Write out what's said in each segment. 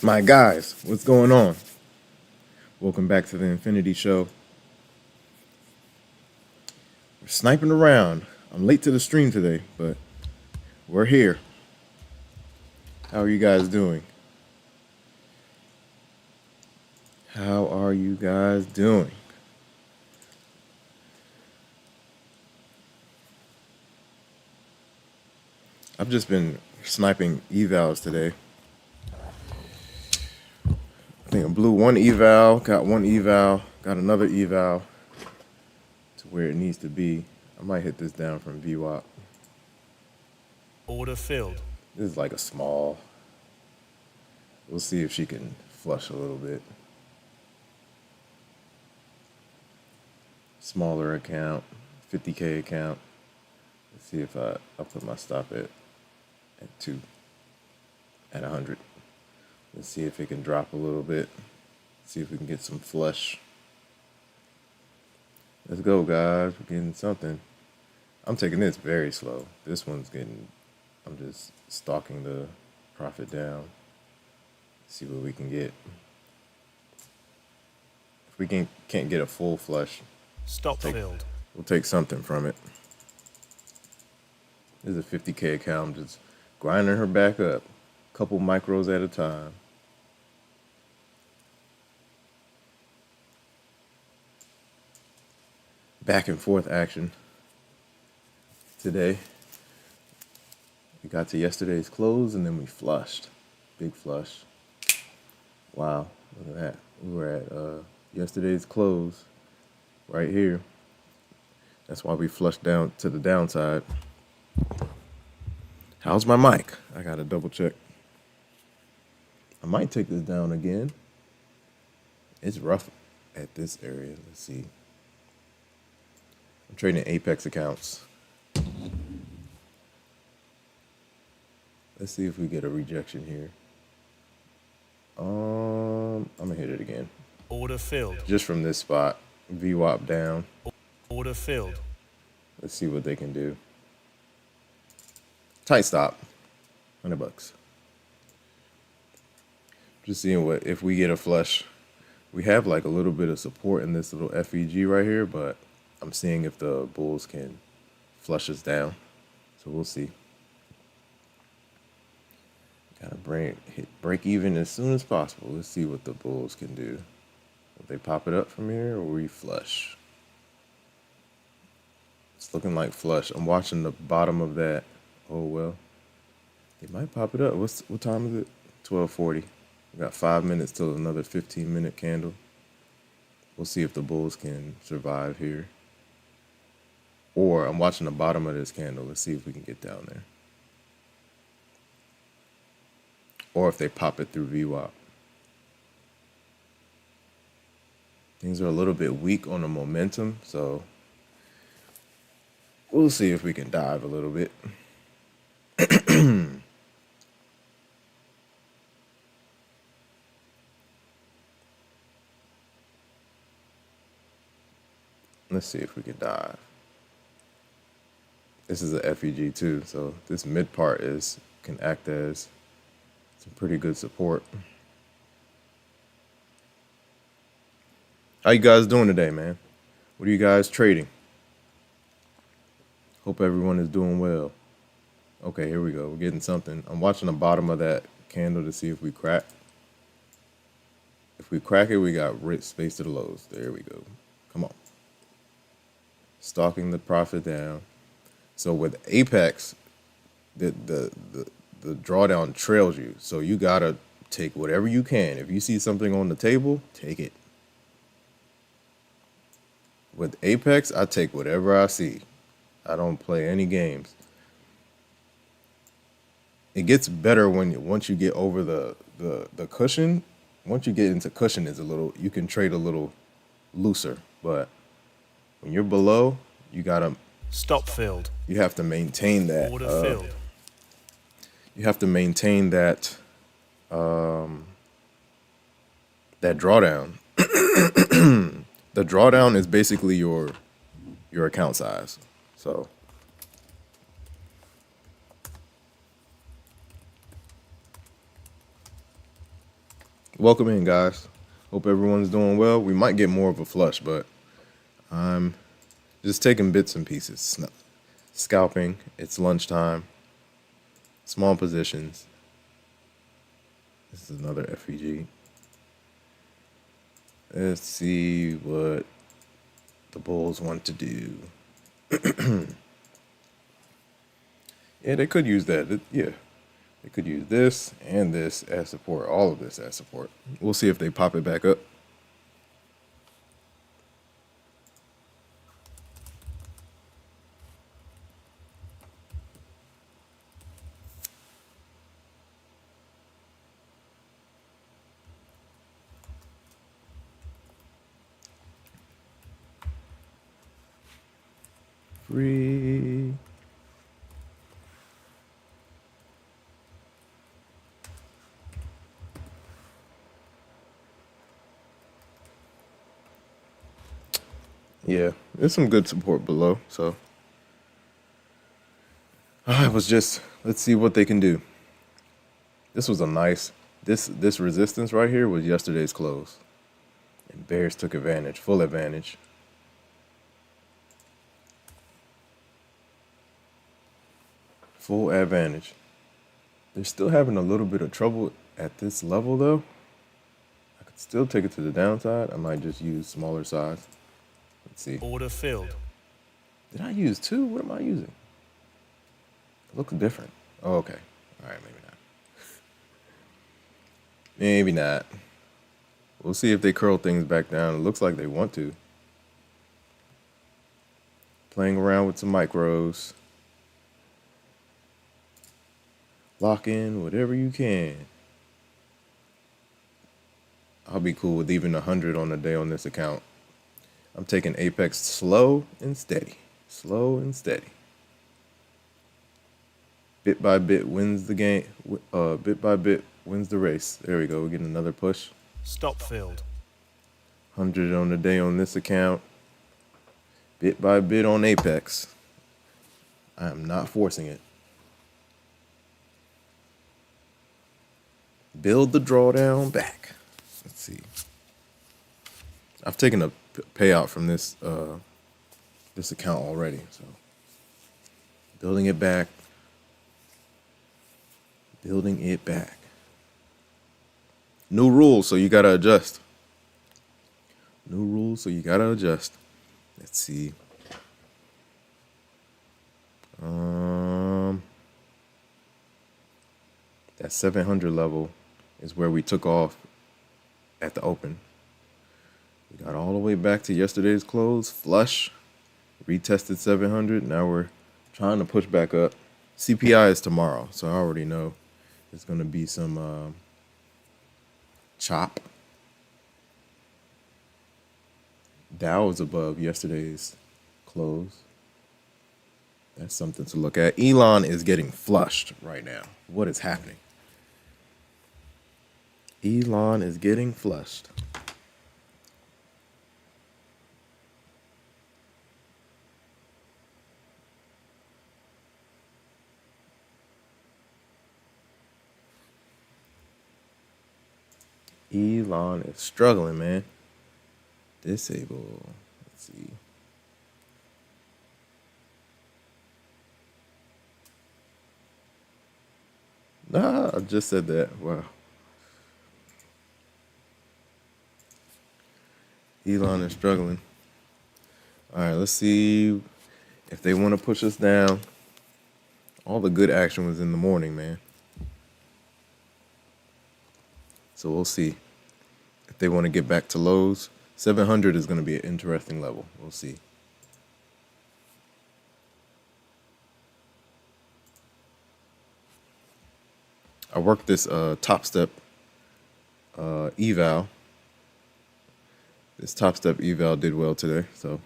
My guys, what's going on? Welcome back to the Infinity Show. We're sniping around. I'm late to the stream today, but we're here. How are you guys doing? How are you guys doing? I've just been sniping evals today. I think I blew one eval, got one eval, got another eval to where it needs to be. I might hit this down from VWAP. Order filled. This is like a small. We'll see if she can flush a little bit. Smaller account, 50K account. Let's see if I'll put my stop at 2, at 100. Let's see if it can drop a little bit. See if we can get some flush. Let's go, guys. We're getting something. I'm taking this very slow. This one's getting, I'm just stalking the profit down. See what we can get. If we can't get a full flush, Filled. We'll take something from it. This is a 50K account. I'm just grinding her back up. Couple micros at a time. Back and forth action today. We got to yesterday's close and then we flushed. Big flush. Wow, look at that. We were at yesterday's close right here. That's why we flushed down to the downside. How's my mic? I gotta double check. I might take this down again. It's rough at this area. Let's see. I'm trading Apex accounts. Let's see if we get a rejection here. I'm gonna hit it again. Order filled. Just from this spot, VWAP down. Order filled. Let's see what they can do. Tight stop, $100. Just seeing what if we get a flush. We have like a little bit of support in this little FEG right here, but I'm seeing if the bulls can flush us down. So we'll see. Gotta break even as soon as possible. Let's see what the bulls can do. Will they pop it up from here or we flush? It's looking like flush. I'm watching the bottom of that. Oh well. They might pop it up. What time is it? 12:40. We got 5 minutes till another 15-minute candle. We'll see if the bulls can survive here. Or I'm watching the bottom of this candle. Let's see if we can get down there. Or if they pop it through VWAP. Things are a little bit weak on the momentum, so we'll see if we can dive a little bit. Let's see if we can dive. This is a FEG too, so this mid part can act as some pretty good support. How you guys doing today, man? What are you guys trading? Hope everyone is doing well. Okay, here we go. We're getting something. I'm watching the bottom of that candle to see if we crack. If we crack it, we got rich space to the lows. There we go. Come on. Stalking the profit down. So with Apex, the drawdown trails you. So you gotta take whatever you can. If you see something on the table, take it. With Apex, I take whatever I see. I don't play any games. It gets better once you get over the cushion. Once you get into cushion, you can trade a little looser. But when you're below, you gotta filled. You have to maintain that. Order filled. You have to maintain that that drawdown. The drawdown is basically your account size. So Welcome in, guys. Hope everyone's doing well. We might get more of a flush, but I'm just taking bits and pieces. Scalping. It's lunchtime. Small positions. This is another FEG. Let's see what the bulls want to do. Yeah, they could use that. Yeah. They could use this and this as support, all of this as support. We'll see if they pop it back up. Free. Yeah, there's some good support below, so I was just, let's see what they can do. This was a nice, this resistance right here was yesterday's close. And bears took advantage, full advantage. Full advantage. They're still having a little bit of trouble at this level though. I could still take it to the downside. I might just use smaller size. Let's see. Order filled. Did I use two? What am I using? It looks different. Oh, okay. All right, maybe not. Maybe not. We'll see if they curl things back down. It looks like they want to. Playing around with some micros. Lock in whatever you can. I'll be cool with even 100 on the day on this account. I'm taking Apex slow and steady. Slow and steady. Bit by bit wins the game. Bit by bit wins the race. There we go. We're getting another push. Stop filled. 100 on the day on this account. Bit by bit on Apex. I am not forcing it. Build the drawdown back. Let's see. I've taken a payout from this account already, so building it back. Building it back. New rules, so you gotta adjust. New rules, so you gotta adjust. Let's see. That 700 level is where we took off at the open. We got all the way back to yesterday's close, flush, retested 700. Now we're trying to push back up. CPI is tomorrow, so I already know there's going to be some chop. Dow is above yesterday's close. That's something to look at. Elon is getting flushed right now. What is happening? Elon is getting flushed. Elon is struggling, man. Disable. Let's see. Nah, I just said that. Wow. Elon is struggling. All right, let's see if they want to push us down. All the good action was in the morning, man. So we'll see if they want to get back to lows. 700 is going to be an interesting level. We'll see. I worked this Topstep eval. This Topstep eval did well today, so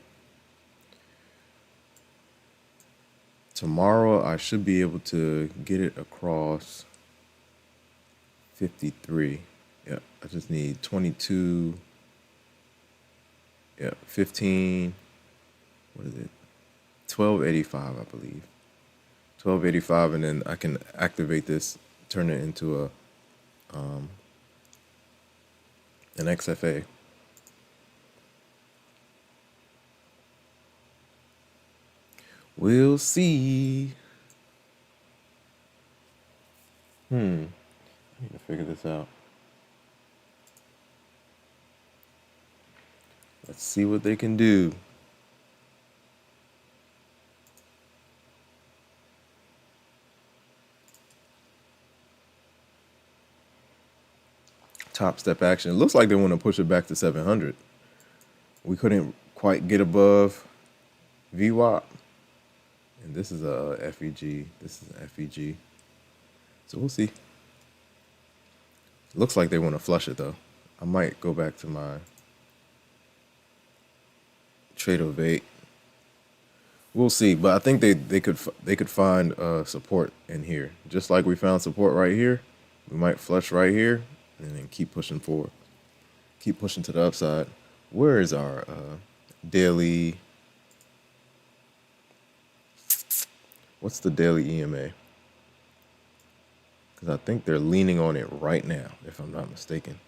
tomorrow I should be able to get it across 53. Yeah, I just need 22. Yeah, 15. What is it? 1285, I believe. 1285, and then I can activate this, turn it into a and XFA. We'll see. I need to figure this out. Let's see what they can do. Top step action. It looks like they want to push it back to 700. We couldn't quite get above VWAP. And this is a FEG. This is an FEG. So we'll see. Looks like they want to flush it though. I might go back to my trade of 8. We'll see, but I think they could find support in here, just like we found support right here. We might flush right here, and then keep pushing forward, keep pushing to the upside. Where is our daily? What's the daily EMA? Because I think they're leaning on it right now, if I'm not mistaken.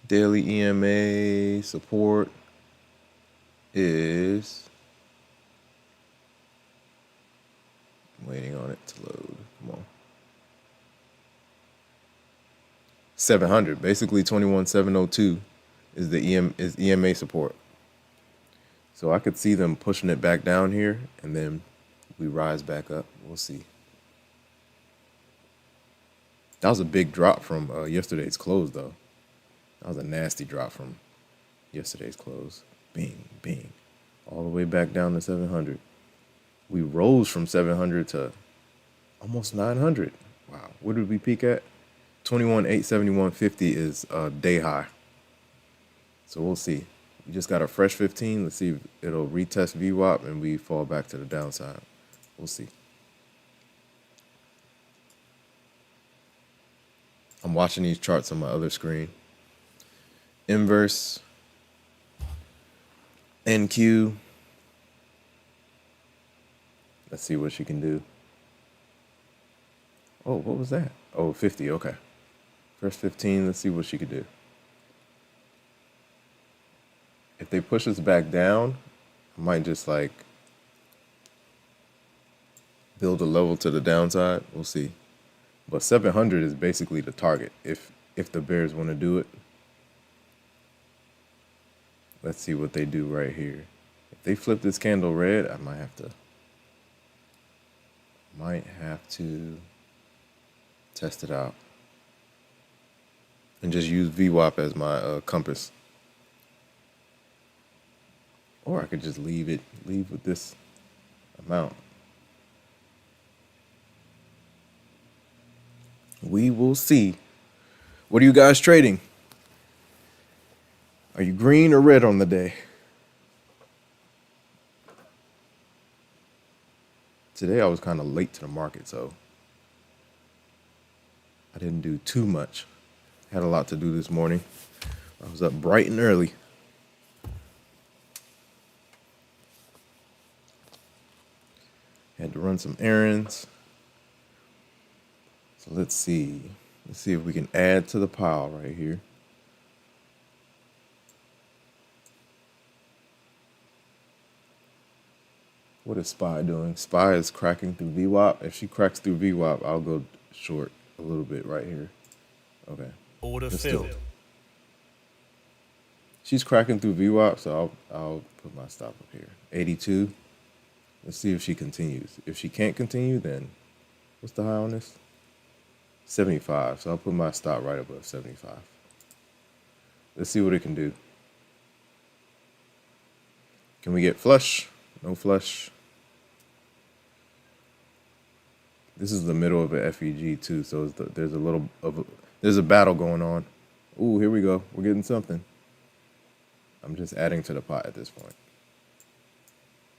Daily EMA support is, I'm waiting on it to load. Come on. 700, basically 21,702 is the EMA support. So I could see them pushing it back down here, and then we rise back up. We'll see. That was a big drop from yesterday's close, though. That was a nasty drop from yesterday's close. Bing, bing. All the way back down to 700. We rose from 700 to almost 900. Wow. What did we peak at? 21,871.50 is a day high. So we'll see. We just got a fresh 15. Let's see if it'll retest VWAP and we fall back to the downside. We'll see. I'm watching these charts on my other screen. Inverse, NQ. Let's see what she can do. Oh, what was that? Oh, 50, okay. First 15, let's see what she could do. If they push us back down, I might just like build a level to the downside. We'll see. But 700 is basically the target if the bears want to do it. Let's see what they do right here. If they flip this candle red, I might have to test it out and just use VWAP as my compass. Or I could just leave with this amount. We will see. What are you guys trading? Are you green or red on the day? Today I was kind of late to the market, so I didn't do too much. Had a lot to do this morning. I was up bright and early. Had to run some errands. So let's see. Let's see if we can add to the pile right here. What is SPY doing? SPY is cracking through VWAP. If she cracks through VWAP, I'll go short a little bit right here. Okay. Order Let's filled. do it. She's cracking through VWAP, so I'll put my stop up here. 82. Let's see if she continues. If she can't continue, then what's the high on this? 75. So I'll put my stop right above 75. Let's see what it can do. Can we get flush? No flush. This is the middle of an FEG too, so there's a battle going on. Ooh, here we go. We're getting something. I'm just adding to the pot at this point.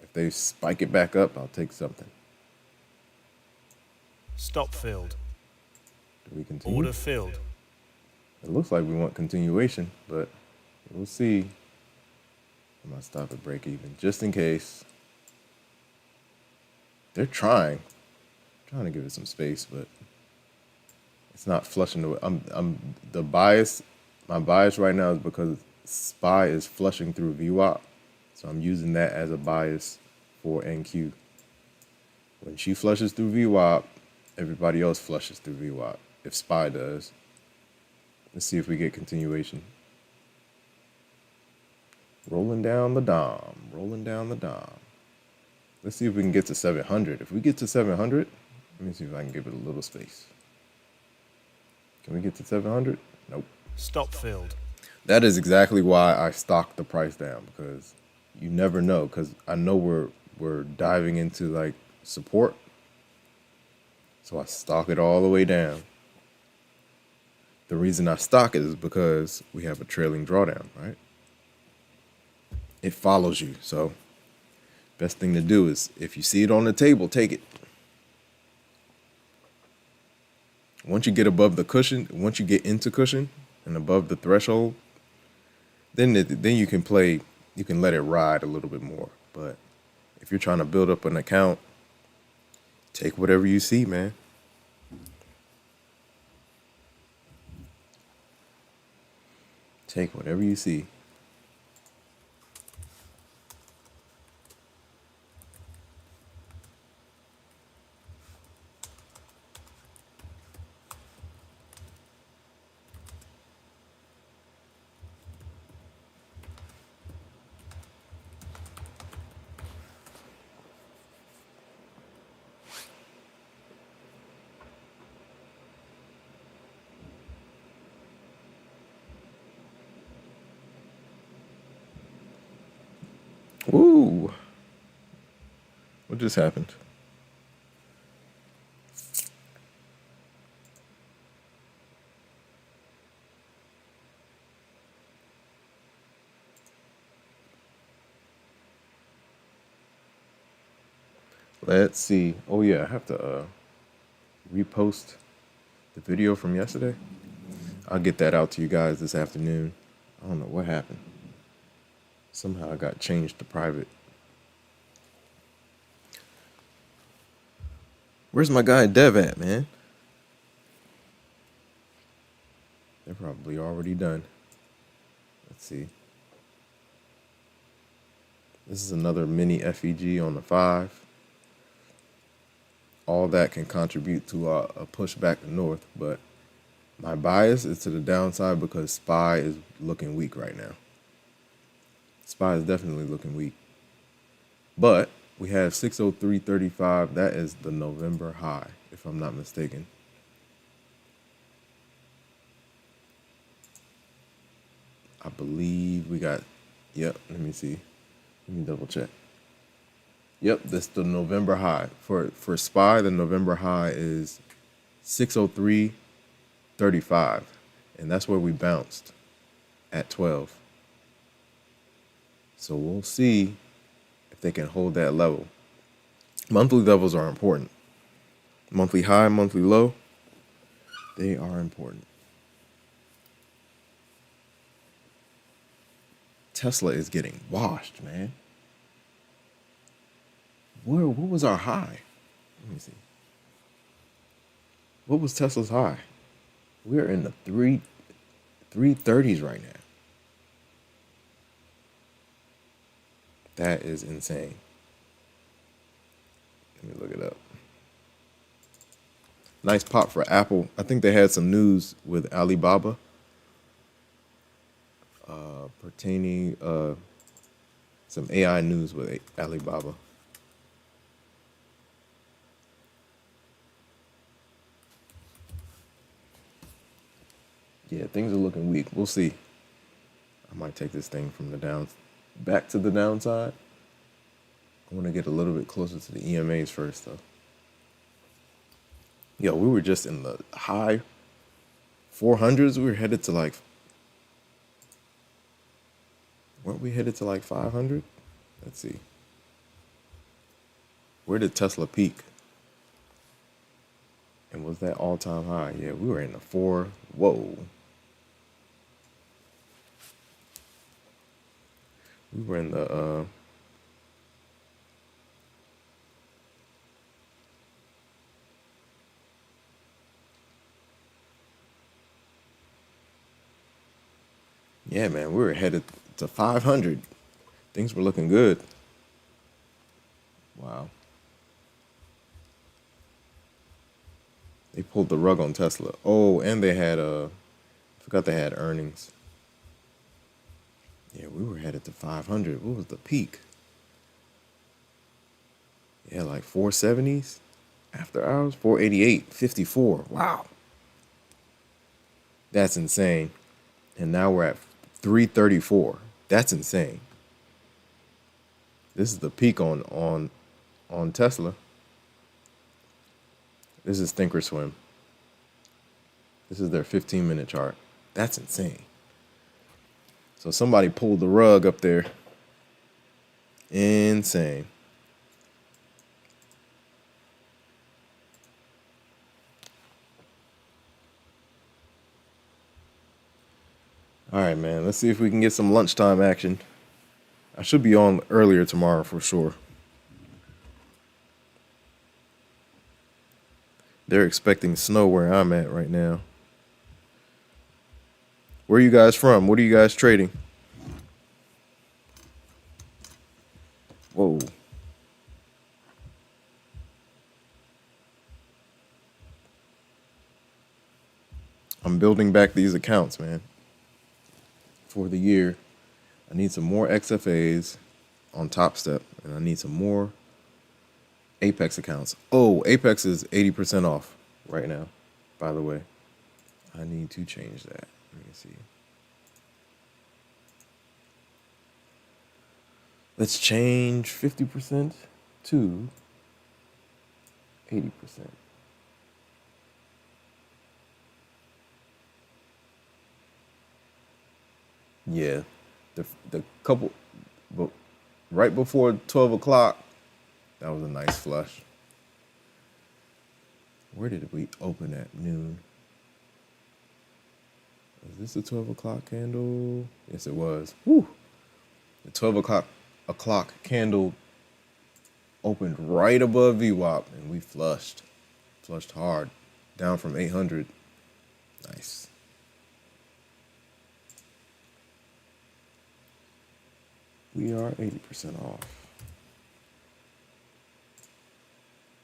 If they spike it back up, I'll take something. Stop filled. Do we continue? Order filled. It looks like we want continuation, but we'll see. I might stop at break even, just in case. They're trying to give it some space, but it's not flushing the. I'm the bias. My bias right now is because SPY is flushing through VWAP, so I'm using that as a bias for NQ. When she flushes through VWAP, everybody else flushes through VWAP. If SPY does, let's see if we get continuation. Rolling down the Dom, rolling down the Dom. Let's see if we can get to 700. If we get to 700, let me see if I can give it a little space. Can we get to 700? Nope. Stop filled. That is exactly why I stocked the price down, because you never know. Because I know we're diving into like support, so I stock it all the way down. The reason I stock it is because we have a trailing drawdown, right? It follows you, so best thing to do is if you see it on the table, take it. Once you get above the cushion, once you get into cushion and above the threshold, then you can play, you can let it ride a little bit more. But if you're trying to build up an account, take whatever you see, man. Take whatever you see. Woo! What just happened? Let's see. Oh yeah, I have to repost the video from yesterday. I'll get that out to you guys this afternoon. I don't know what happened. Somehow I got changed to private. Where's my guy Dev at, man? They're probably already done. Let's see. This is another mini FEG on the 5. All that can contribute to a push back north, but my bias is to the downside because SPY is looking weak right now. SPY is definitely looking weak. But we have 603.35. That is the November high, if I'm not mistaken. I believe we got, yep, let me see. Let me double check. Yep, that's the November high. For SPY, the November high is 603.35. And that's where we bounced at 12. So we'll see if they can hold that level. Monthly levels are important. Monthly high, monthly low, they are important. Tesla is getting washed, man. What was our high? Let me see. What was Tesla's high? We're in the 330s right now. That is insane. Let me look it up. Nice pop for Apple. I think they had some news with Alibaba pertaining some AI news with Alibaba. Yeah, things are looking weak. We'll see. I might take this thing from the down back to the downside. I want to get a little bit closer to the EMAs first, though. Yo, we were just in the high 400s. We were headed to like, weren't we headed to like 500? Let's see. Where did Tesla peak? And was that all-time high? Yeah, we were in the 4. Whoa. We were in the Yeah, man, we were headed to 500. Things were looking good. Wow. They pulled the rug on Tesla. Oh, and they had forgot they had earnings. Yeah, we were headed to 500. What was the peak? Yeah, like 470s after hours, 488, 54. Wow. That's insane. And now we're at 334. That's insane. This is the peak on Tesla. This is Thinkorswim. This is their 15-minute chart. That's insane. So somebody pulled the rug up there. Insane. All right, man. Let's see if we can get some lunchtime action. I should be on earlier tomorrow for sure. They're expecting snow where I'm at right now. Where are you guys from? What are you guys trading? Whoa. I'm building back these accounts, man, for the year. I need some more XFAs on Topstep, and I need some more Apex accounts. Oh, Apex is 80% off right now, by the way. I need to change that. Let me see. Let's change 50% to 80%. Yeah, the couple, but right before 12 o'clock, that was a nice flush. Where did we open at noon? Was this a 12 o'clock candle? Yes, it was. Woo! The 12 o'clock candle opened right above VWAP, and we flushed hard, down from 800. Nice. We are 80% off.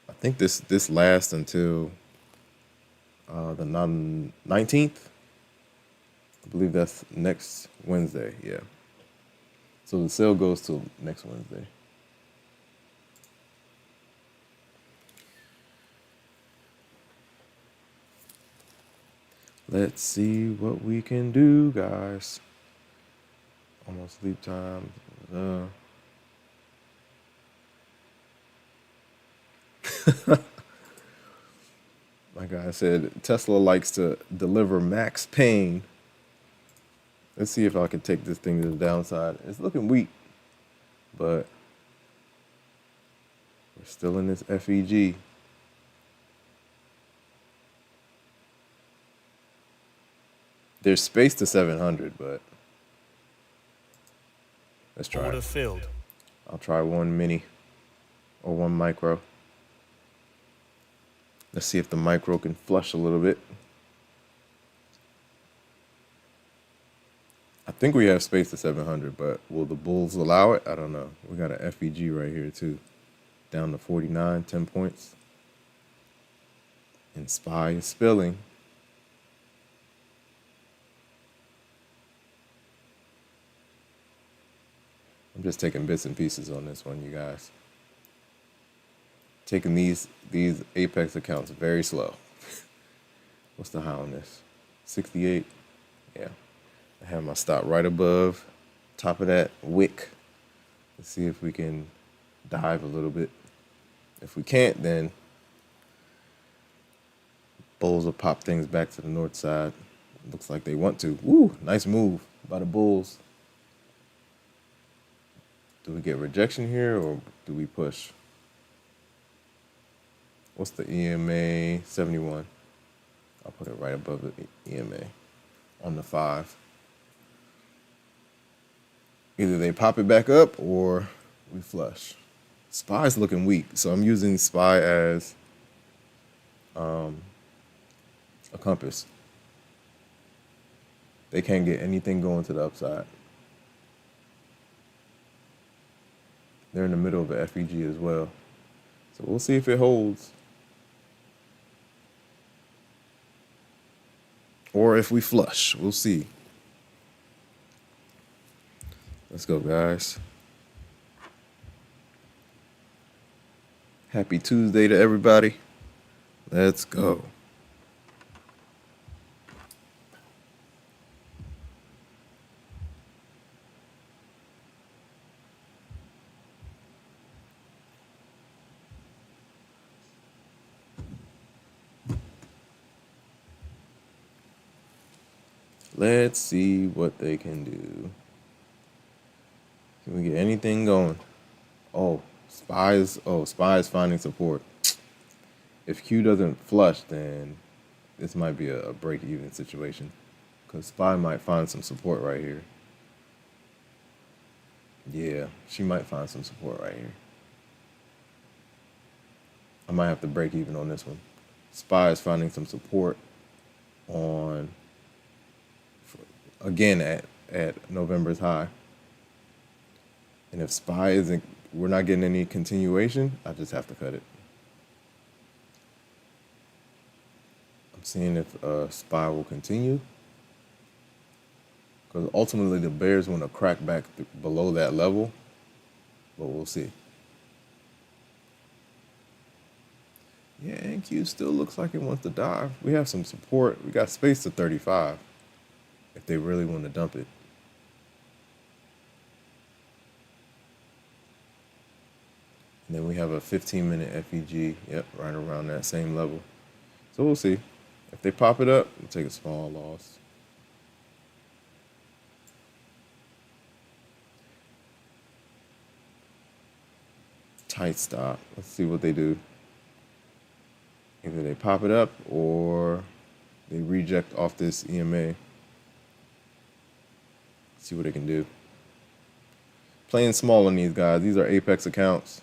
I think this lasts until the 19th. I believe that's next Wednesday. Yeah. So the sale goes till next Wednesday. Let's see what we can do, guys. Almost sleep time. Like I said, Tesla likes to deliver max pain. Let's see if I can take this thing to the downside. It's looking weak, but we're still in this FEG. There's space to 700, but let's try Order it. filled. I'll try one mini or one micro. Let's see if the micro can flush a little bit. I think we have space to 700, but will the bulls allow it? I don't know. We got an FEG right here too. Down to 49, 10 points. And SPY is spilling. I'm just taking bits and pieces on this one, you guys. Taking these Apex accounts very slow. What's the high on this? 68. Yeah. I have my stop right above top of that wick. Let's see if we can dive a little bit. If we can't, then bulls will pop things back to the north side. Looks like they want to. Woo, nice move by the bulls. Do we get rejection here or do we push? What's the EMA? 71. I'll put it right above the EMA on the 5. Either they pop it back up or we flush. SPY's looking weak, so I'm using SPY as a compass. They can't get anything going to the upside. They're in the middle of a FEG as well. So we'll see if it holds. Or if we flush. We'll see. Let's go, guys. Happy Tuesday to everybody. Let's go. Let's see what they can do. Can we get anything going? Oh, SPY is finding support. If Q doesn't flush, then this might be a break-even situation, because SPY might find some support right here. Yeah, she might find some support right here. I might have to break even on this one. SPY is finding some support on, again, at November's high. And if SPY isn't, we're not getting any continuation, I just have to cut it. I'm seeing if SPY will continue, because ultimately the bears want to crack back below that level, but we'll see. Yeah, NQ still looks like it wants to dive. We have some support. We got space to 35 if they really want to dump it. And then we have a 15-minute FEG, yep, right around that same level. So we'll see. If they pop it up, we'll take a small loss. Tight stop. Let's see what they do. Either they pop it up or they reject off this EMA. See what they can do. Playing small on these guys. These are Apex accounts.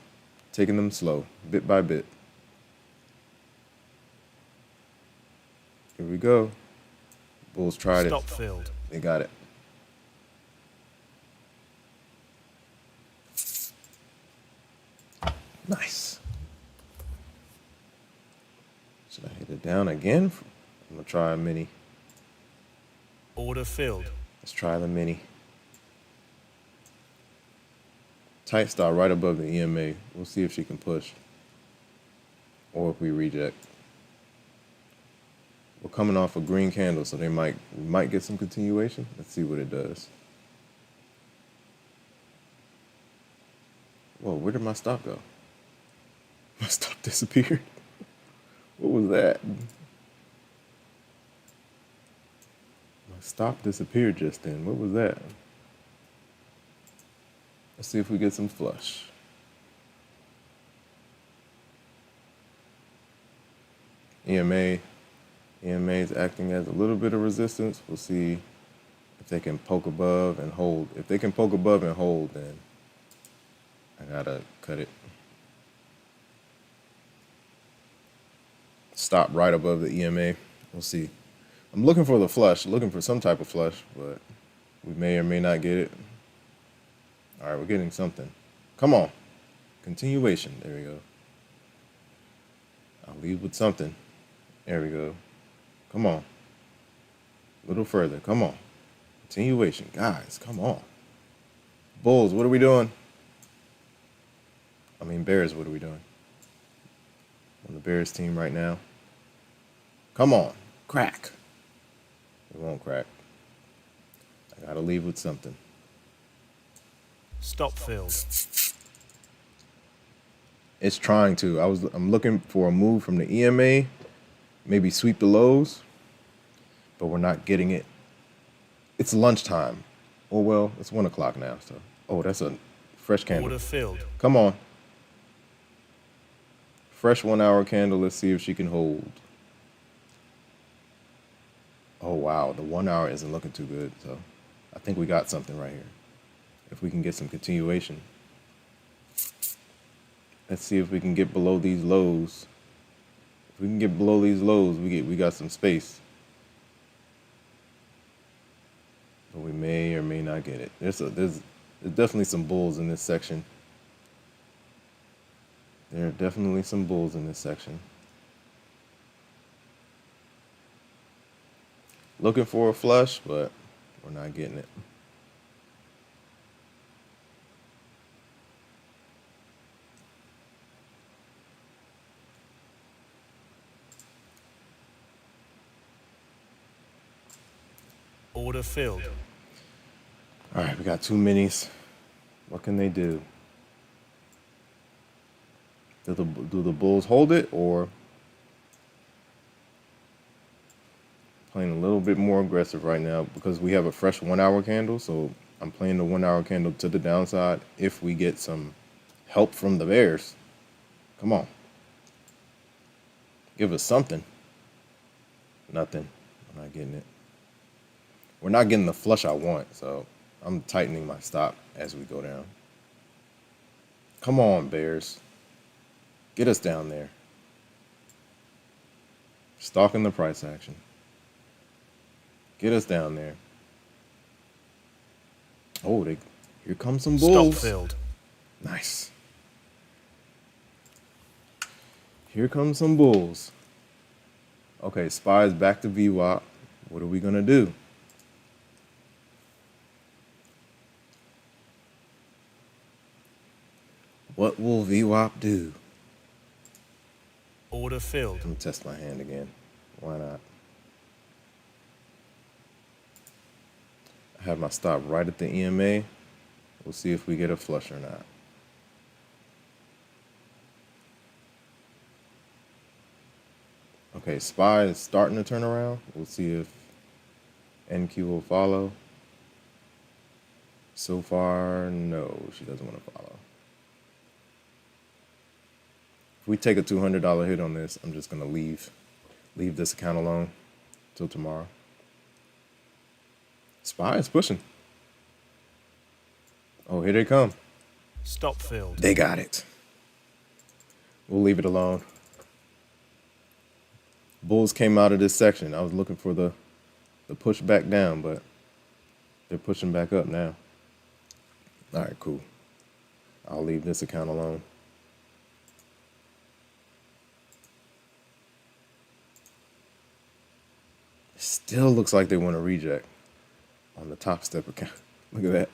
Taking them slow, bit by bit. Here we go. Bulls tried Stop it. filled. They got it. Nice. Should I hit it down again? I'm gonna try a mini. Order filled. Let's try the mini. Tight stop right above the EMA. We'll see if she can push. Or if we reject. We're coming off a green candle, so we might get some continuation. Let's see what it does. Whoa, where did my stop go? My stop disappeared. What was that? My stop disappeared just then. What was that? Let's see if we get some flush. EMA is acting as a little bit of resistance. We'll see if they can poke above and hold. If they can poke above and hold, then I gotta cut it. Stop right above the EMA. We'll see. I'm looking for the flush, looking for some type of flush, but we may or may not get it. All right, we're getting something. Come on. Continuation. There we go. I'll leave with something. There we go. Come on. A little further. Come on. Continuation. Guys, come on. Bulls, what are we doing? I mean, Bears, what are we doing? On the Bears team right now. Come on. Crack. It won't crack. I gotta leave with something. Stop filled. It's trying to. I'm looking for a move from the EMA, maybe sweep the lows, but we're not getting it. It's lunchtime. Oh well, it's 1 o'clock now. So, oh, that's a fresh candle. Order filled. Come on. Fresh 1 hour candle. Let's see if she can hold. Oh wow, the 1 hour isn't looking too good. So I think we got something right here. If we can get some continuation. Let's see if we can get below these lows. If we can get below these lows, we got some space. But we may or may not get it. There's definitely some bulls in this section. There are definitely some bulls in this section. Looking for a flush, but we're not getting it. Order filled. All right, we got two minis. What can they do? Do the bulls hold it, or playing a little bit more aggressive right now because we have a fresh 1 hour candle? So I'm playing the 1 hour candle to the downside if we get some help from the bears. Come on, give us something. Nothing. I'm not getting it. We're not getting the flush I want, so I'm tightening my stop as we go down. Come on, bears. Get us down there. Stalking the price action. Get us down there. Oh, here comes some bulls. Stop filled. Nice. Here comes some bulls. Okay, SPY is back to VWAP. What are we gonna do? What will VWAP do? Order filled. Let me test my hand again. Why not? I have my stop right at the EMA. We'll see if we get a flush or not. Okay, SPY is starting to turn around. We'll see if NQ will follow. So far, no, she doesn't want to follow. If we take a $200 hit on this, I'm just gonna leave this account alone till tomorrow. SPY is pushing. Oh, here they come. Stop filled. They got it. We'll leave it alone. Bulls came out of this section. I was looking for the push back down, but they're pushing back up now. All right, cool. I'll leave this account alone. Still looks like they want to reject on the Topstep account. Look at that.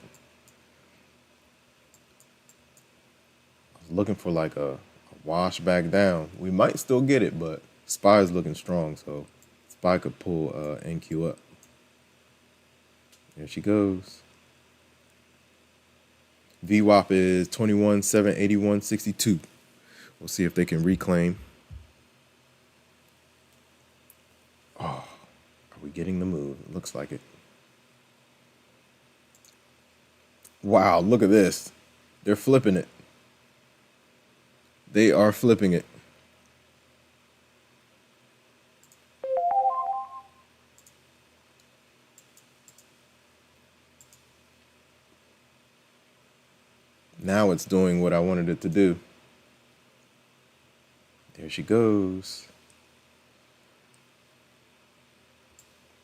I was looking for like a wash back down. We might still get it, but SPY is looking strong, so SPY could pull NQ up. There she goes. VWAP is 21,781.62. We'll see if they can reclaim. Oh, are we getting the move? It looks like it. Wow, look at this. They're flipping it. They are flipping it. Now it's doing what I wanted it to do. There she goes.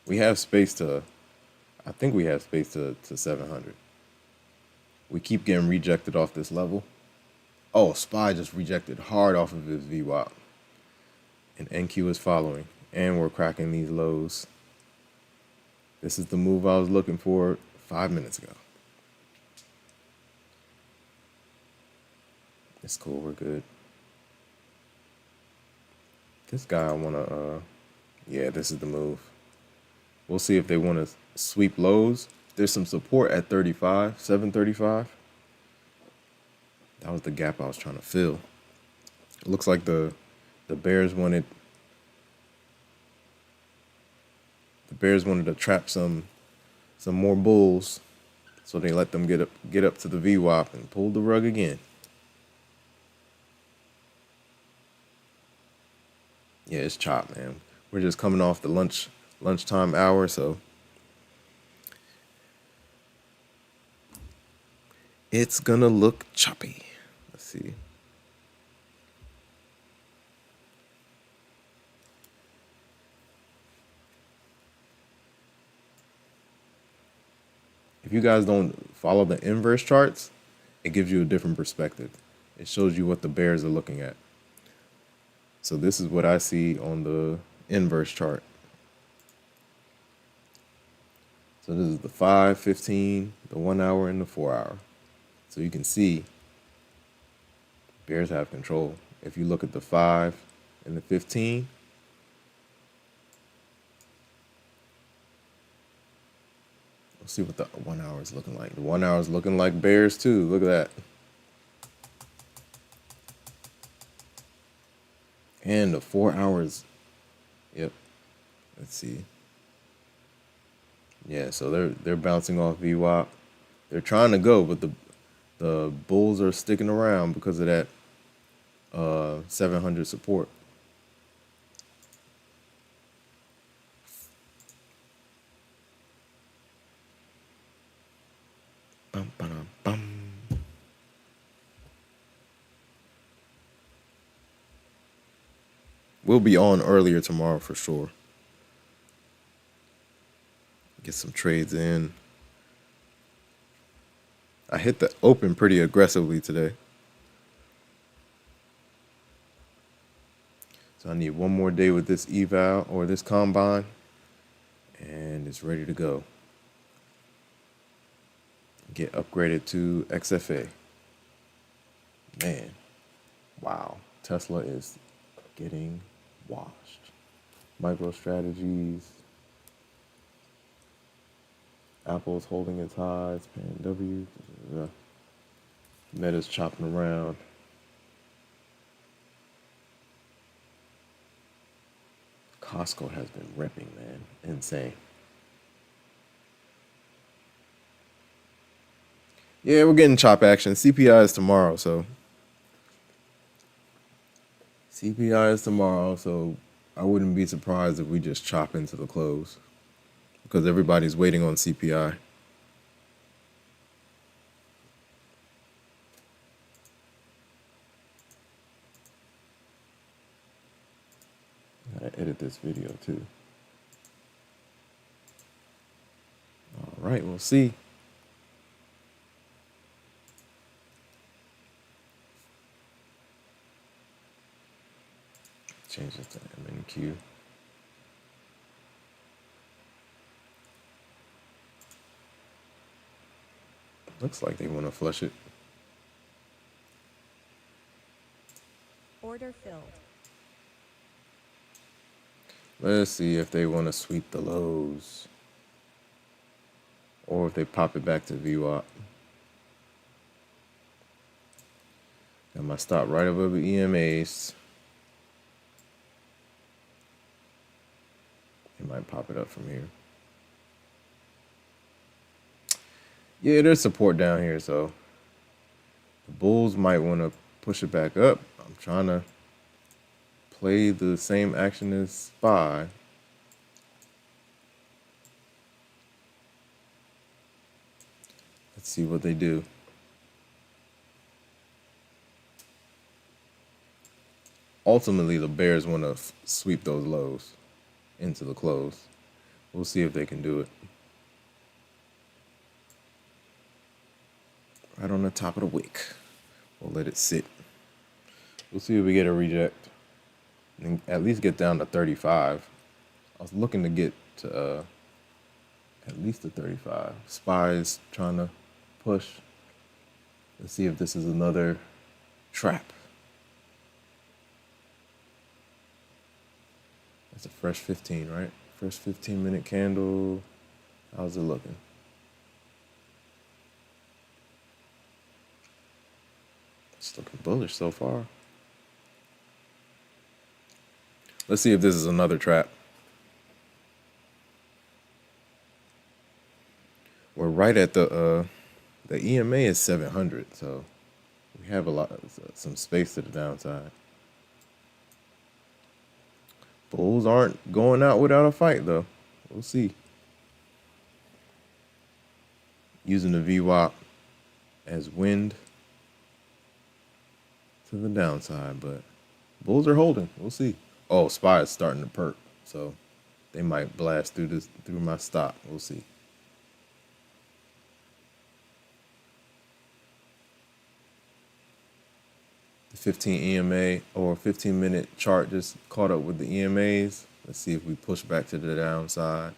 We have space to, I think we have space to 700. We keep getting rejected off this level. Oh, SPY just rejected hard off of his VWAP. And NQ is following. And we're cracking these lows. This is the move I was looking for 5 minutes ago. It's cool, we're good. This guy I wanna, yeah, this is the move. We'll see if they want to sweep lows. There's some support at 35, 735. That was the gap I was trying to fill. It looks like the bears wanted to trap some more bulls, so they let them get up to the VWAP and pull the rug again. Yeah, it's chopped, man. We're just coming off the lunchtime hour, so it's gonna look choppy. Let's see. if you guys don't follow the inverse charts, it gives you a different perspective. It shows you what the bears are looking at. So this is what I see on the inverse chart. So this is the 5, 15, the 1 hour, and the 4 hour. So you can see bears have control. If you look at the 5 and the 15, we'll see what the 1 hour is looking like. The 1 hour is looking like bears too. Look at that. And the 4 hours, yep. Let's see. Yeah, so they're bouncing off VWAP. They're trying to go, but the bulls are sticking around because of that 700 support. Bum, ba-dum, bum. We'll be on earlier tomorrow for sure. Get some trades in. I hit the open pretty aggressively today. So I need one more day with this eval or this combine, and it's ready to go. Get upgraded to XFA. Man, wow. Tesla is getting washed. MicroStrategies. Apple's holding its highs. Pan W. Meta's chopping around. Costco has been ripping, man. Insane. Yeah, we're getting chop action. CPI is tomorrow, so. CPI is tomorrow, so I wouldn't be surprised if we just chop into the close. Because everybody's waiting on CPI. I gotta edit this video too. All right, we'll see. Change it to MNQ. Looks like they want to flush it. Order filled. Let's see if they want to sweep the lows. Or if they pop it back to VWAP. Got my stop right above the EMAs. They might pop it up from here. Yeah, there's support down here, so the bulls might want to push it back up. I'm trying to play the same action as SPY. Let's see what they do. Ultimately, the bears want to sweep those lows into the close. We'll see if they can do it. Right on the top of the wick. We'll let it sit. We'll see if we get a reject. And at least get down to 35. I was looking to get to at least a 35. SPY is trying to push. Let's see if this is another trap. That's a fresh 15, right? Fresh 15-minute candle. How's it looking? It's looking bullish so far. Let's see if this is another trap. We're right at the EMA is 700, so we have some space to the downside. Bulls aren't going out without a fight, though. We'll see. Using the VWAP as wind to the downside, but bulls are holding. We'll see. Oh, SPY is starting to perk, so they might blast through my stop. We'll see. The 15 EMA or 15-minute chart just caught up with the EMAs. Let's see if we push back to the downside.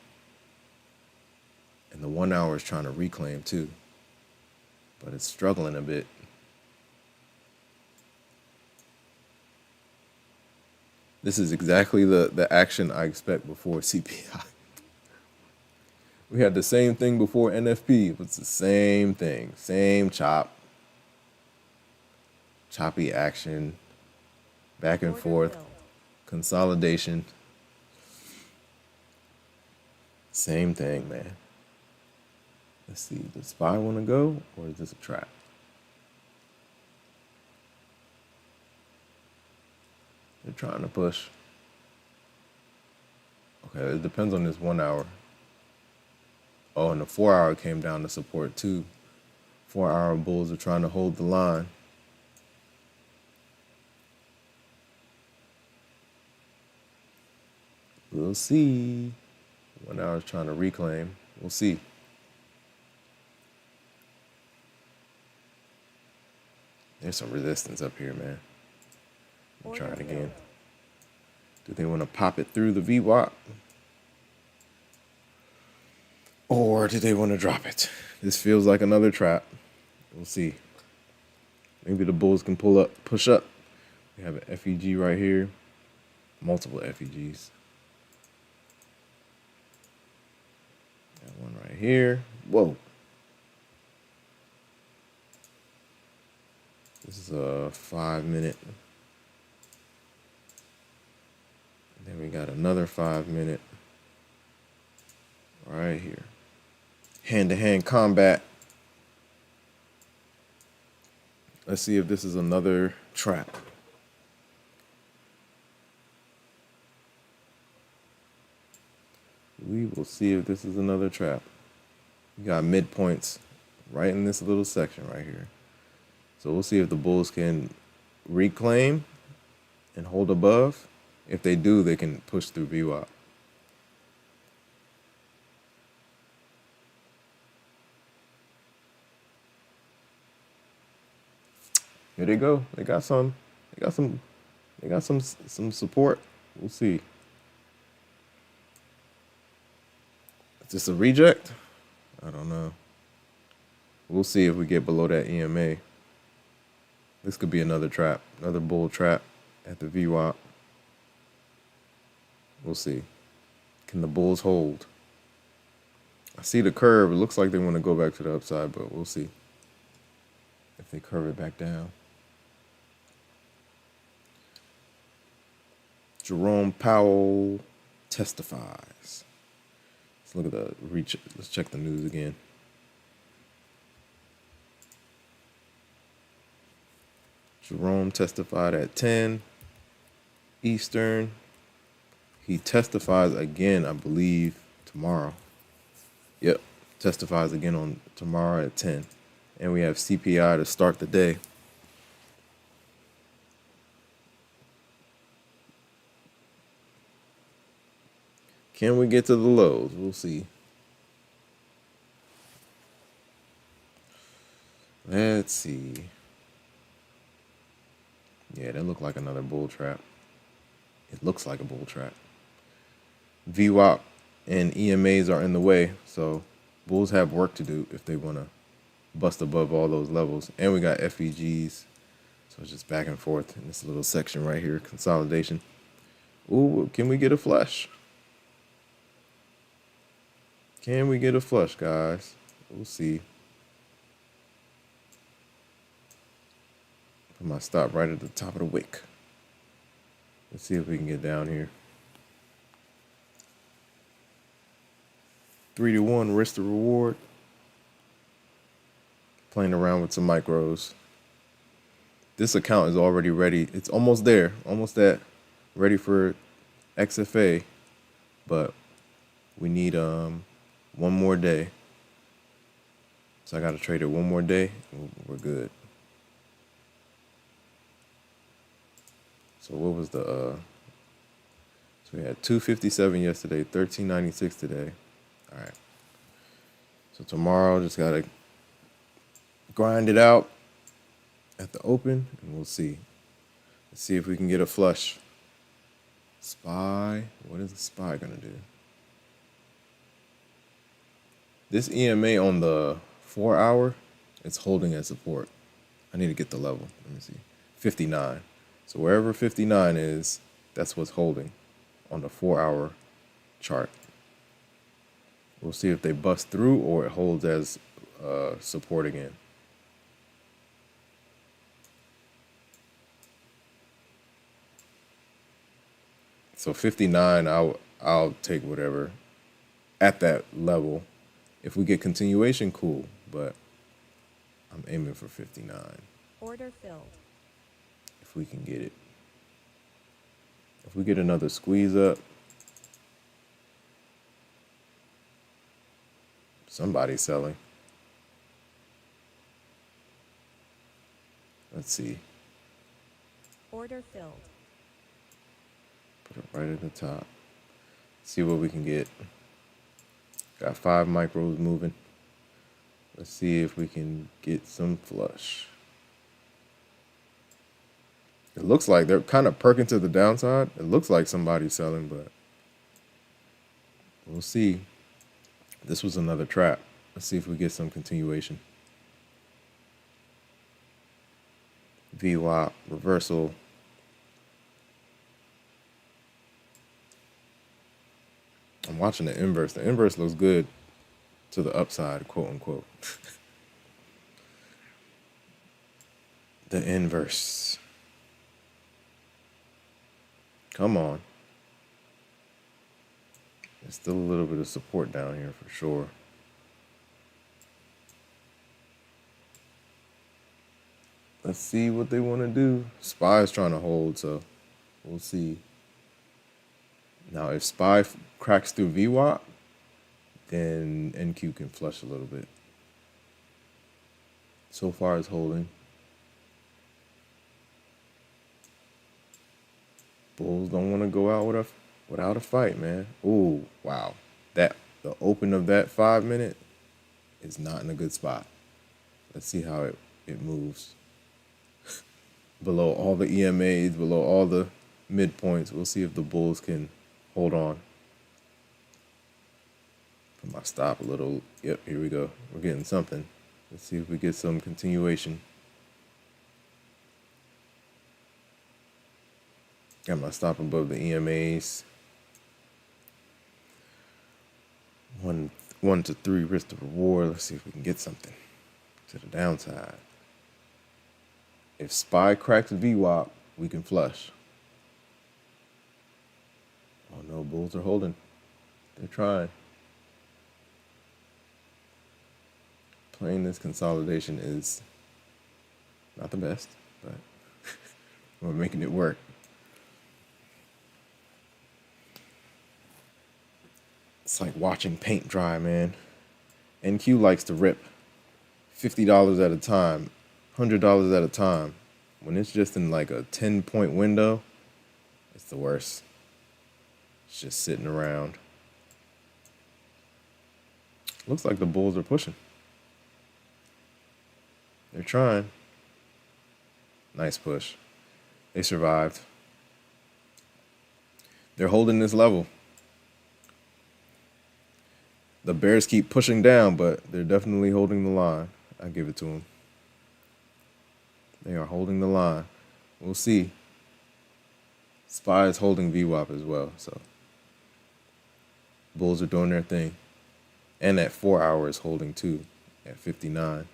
And the 1 hour is trying to reclaim too, but it's struggling a bit. This is exactly the action I expect before CPI. We had the same thing before NFP. It was the same thing, same choppy action, back and forth, consolidation. Same thing, man. Let's see, does SPY want to go or is this a trap? They're trying to push. Okay, it depends on this 1 hour. Oh, and the 4 hour came down to support too. 4 hour bulls are trying to hold the line. We'll see. 1 hour is trying to reclaim. We'll see. There's some resistance up here, man. Let me try it again. Do they want to pop it through the VWAP? Or do they want to drop it? This feels like another trap. We'll see. Maybe the bulls can push up. We have an FEG right here. Multiple FEGs. Got one right here. Whoa. This is a 5 minute. And then we got another 5 minute right here. Hand-to-hand combat. Let's see if this is another trap. We will see if this is another trap. We got midpoints right in this little section right here. So we'll see if the bulls can reclaim and hold above. If they do, they can push through VWAP. Here they go. They got some support. We'll see. Is this a reject? I don't know. We'll see if we get below that EMA. This could be another trap, another bull trap at the VWAP. We'll see. Can the bulls hold? I see the curve. It looks like they want to go back to the upside, but we'll see if they curve it back down. Jerome Powell testifies. Let's look at the reach. Let's check the news again. Jerome testified at 10 Eastern. He testifies again, I believe, tomorrow. Yep, testifies again on tomorrow at 10. And we have CPI to start the day. Can we get to the lows? We'll see. Let's see. Yeah, that looked like another bull trap. It looks like a bull trap. VWAP and EMAs are in the way, so bulls have work to do if they want to bust above all those levels. And we got FEGs, so it's just back and forth in this little section right here, consolidation. Ooh, can we get a flush? Can we get a flush, guys? We'll see. Put my stop right at the top of the wick. Let's see if we can get down here. 3-1, risk to reward. Playing around with some micros. This account is already ready. It's almost there, almost at ready for XFA, but we need one more day. So I got to trade it one more day. We're good. So what was the so we had 257 yesterday, 1396 today. All right. So tomorrow just gotta grind it out at the open and we'll see. Let's see if we can get a flush. SPY. What is the SPY gonna do? This EMA on the 4-hour, it's holding as support. I need to get the level. Let me see. 59. So wherever 59 is, that's what's holding on the 4-hour chart. We'll see if they bust through or it holds as support again. So 59, I'll take whatever at that level. If we get continuation, cool, but I'm aiming for 59. Order filled. If we can get it. If we get another squeeze up, somebody's selling. Let's see. Order filled. Put it right at the top. See what we can get. Got 5 micros moving. Let's see if we can get some flush. It looks like they're kind of perking to the downside. It looks like somebody's selling, but we'll see. This was another trap. Let's see if we get some continuation. VWAP, reversal. I'm watching the inverse. The inverse looks good to the upside, quote unquote. The inverse. Come on. There's still a little bit of support down here for sure. Let's see what they want to do. SPY is trying to hold, so we'll see. Now, if SPY cracks through VWAP, then NQ can flush a little bit. So far, it's holding. Bulls don't want to go out without a fight, man. Ooh, wow. The open of that 5 minute is not in a good spot. Let's see how it moves. Below all the EMAs, below all the midpoints. We'll see if the bulls can hold on. Put my stop a little. Yep, here we go. We're getting something. Let's see if we get some continuation. Got my stop above the EMAs. 1 to 3 risk to reward. Let's see if we can get something to the downside. If SPY cracks VWAP, we can flush. Oh no, bulls are holding. They're trying. Playing this consolidation is not the best, but we're making it work. It's like watching paint dry, man. NQ likes to rip $50 at a time, $100 at a time. When it's just in like a 10-point window, it's the worst. It's just sitting around. Looks like the bulls are pushing. They're trying. Nice push. They survived. They're holding this level. The bears keep pushing down, but they're definitely holding the line. I give it to them. They are holding the line. We'll see. SPY is holding VWAP as well, so bulls are doing their thing. And that 4 hour is holding too at 59.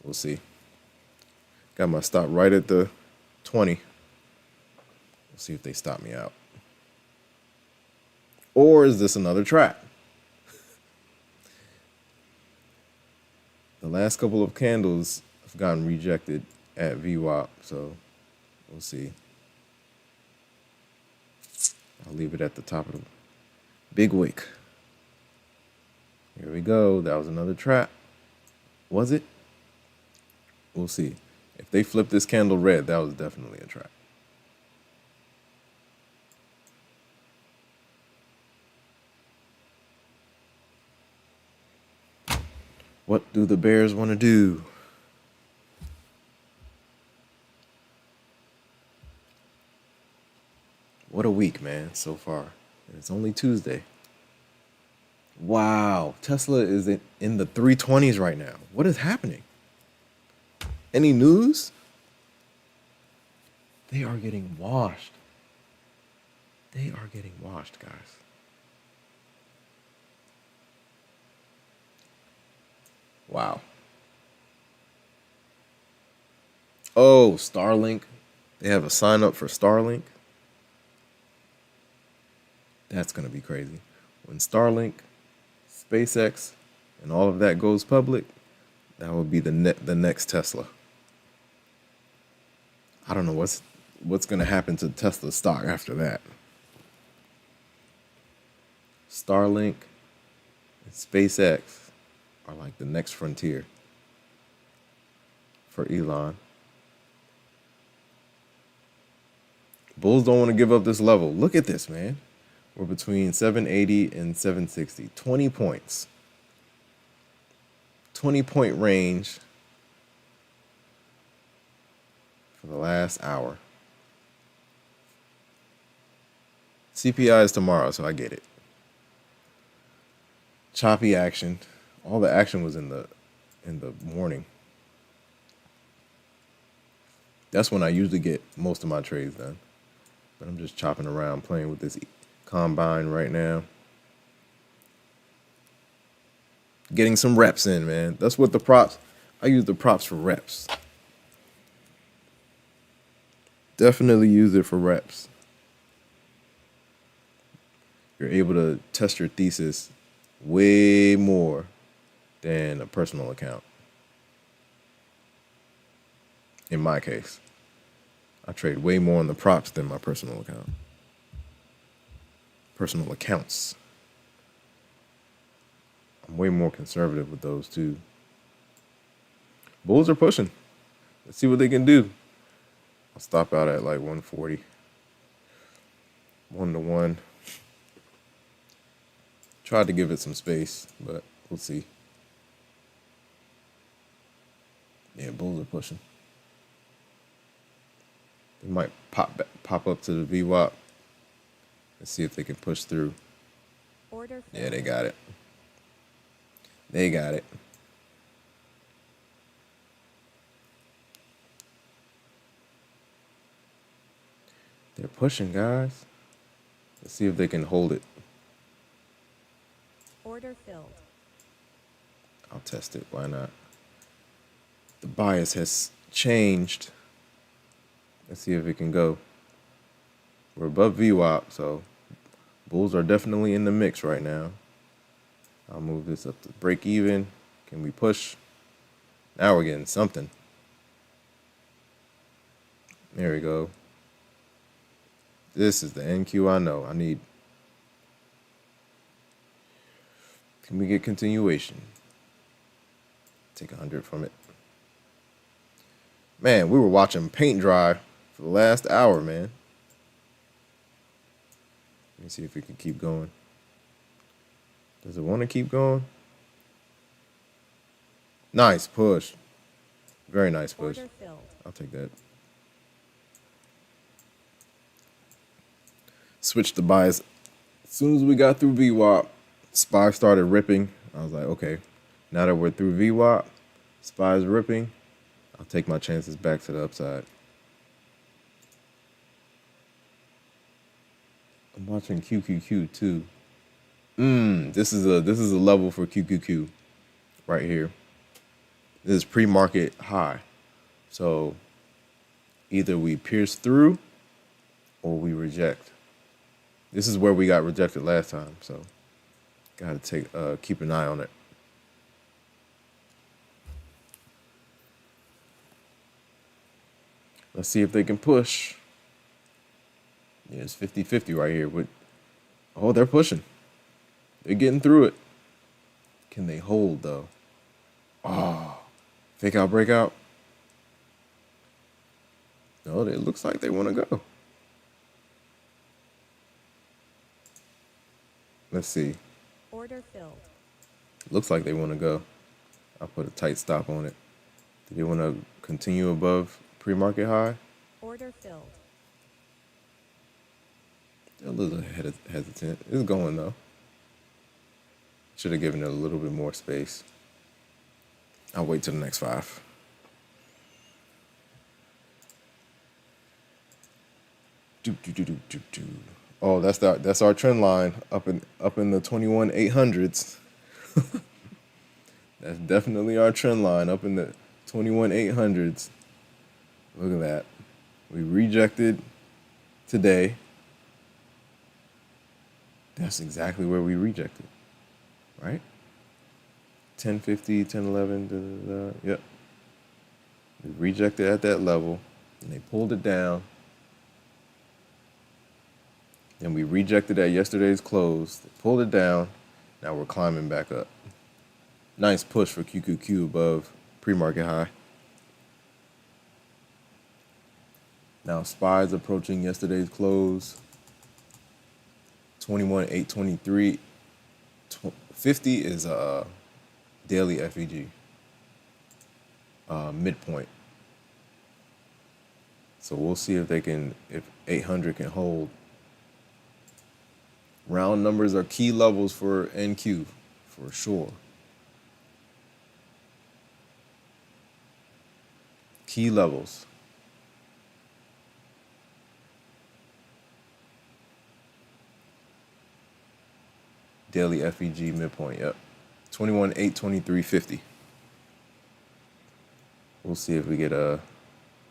We'll see. Got my stop right at the 20. We'll see if they stop me out. Or is this another trap? The last couple of candles have gotten rejected at VWAP, so we'll see. I'll leave it at the top of the big wick. Here we go. That was another trap. Was it? We'll see. If they flip this candle red, that was definitely a trap. What do the bears want to do? so far. And it's only Tuesday. Wow, Tesla is in the 320s right now. What is happening? Any news? They are getting washed. They are getting washed, guys. Wow. Oh, Starlink. They have a sign up for Starlink. That's going to be crazy. When Starlink, SpaceX, and all of that goes public, that will be the next Tesla. I don't know what's going to happen to Tesla stock after that. Starlink and SpaceX are like the next frontier for Elon. Bulls don't want to give up this level. Look at this, man. We're between 780 and 760. 20 points. 20-point range for the last hour. CPI is tomorrow, so I get it. Choppy action. All the action was in the morning. That's when I usually get most of my trades done. But I'm just chopping around, playing with this combine right now. Getting some reps in, man. That's what the props, I use the props for reps. Definitely use it for reps. You're able to test your thesis way more than a personal account. In my case, I trade way more on the props than my personal account. Personal accounts. I'm way more conservative with those too. Bulls are pushing. Let's see what they can do. I'll stop out at like 140. 1-to-1. Tried to give it some space, but we'll see. Yeah, bulls are pushing. They might pop up to the VWAP. Let's see if they can push through. Order filled. Yeah, they got it. They got it. They're pushing, guys. Let's see if they can hold it. Order filled. I'll test it. Why not? The bias has changed. Let's see if it can go. We're above VWAP, so bulls are definitely in the mix right now. I'll move this up to break even. Can we push? Now we're getting something. There we go. This is the NQ I know. I need. Can we get continuation? Take 100 from it. Man, we were watching paint dry for the last hour, man. Let me see if we can keep going. Does it want to keep going? Nice push. Very nice push. Order filled. I'll take that. Switched the buys. As soon as we got through VWAP, SPY started ripping. I was like, okay, now that we're through VWAP, SPY's ripping. I'll take my chances back to the upside. I'm watching QQQ too. This is a level for QQQ right here. This is pre-market high. So either we pierce through or we reject. This is where we got rejected last time, so gotta keep an eye on it. Let's see if they can push. Yeah, it's 50-50 right here. Oh, they're pushing. They're getting through it. Can they hold, though? Oh, fake out, breakout. No, it looks like they want to go. Let's see. Order filled. Looks like they want to go. I'll put a tight stop on it. Do they want to continue above pre-market high? Order filled. A little hesitant. It's going though. Should have given it a little bit more space. I'll wait till the next 5. Oh, that's our trend line up in the 21,800s. That's definitely our trend line up in the 21,800s. Look at that. We rejected today. That's exactly where we rejected, right? 1050, 1011, da, da, da. Yep. We rejected at that level, and they pulled it down. Then we rejected at yesterday's close, they pulled it down. Now we're climbing back up. Nice push for QQQ above pre-market high. Now SPY is approaching yesterday's close. 21,823. 50 is a daily FEG midpoint. So we'll see if 800 can hold. Round numbers are key levels for NQ for sure. Key levels. Daily FEG midpoint, yep. 21,823.50. We'll see if we get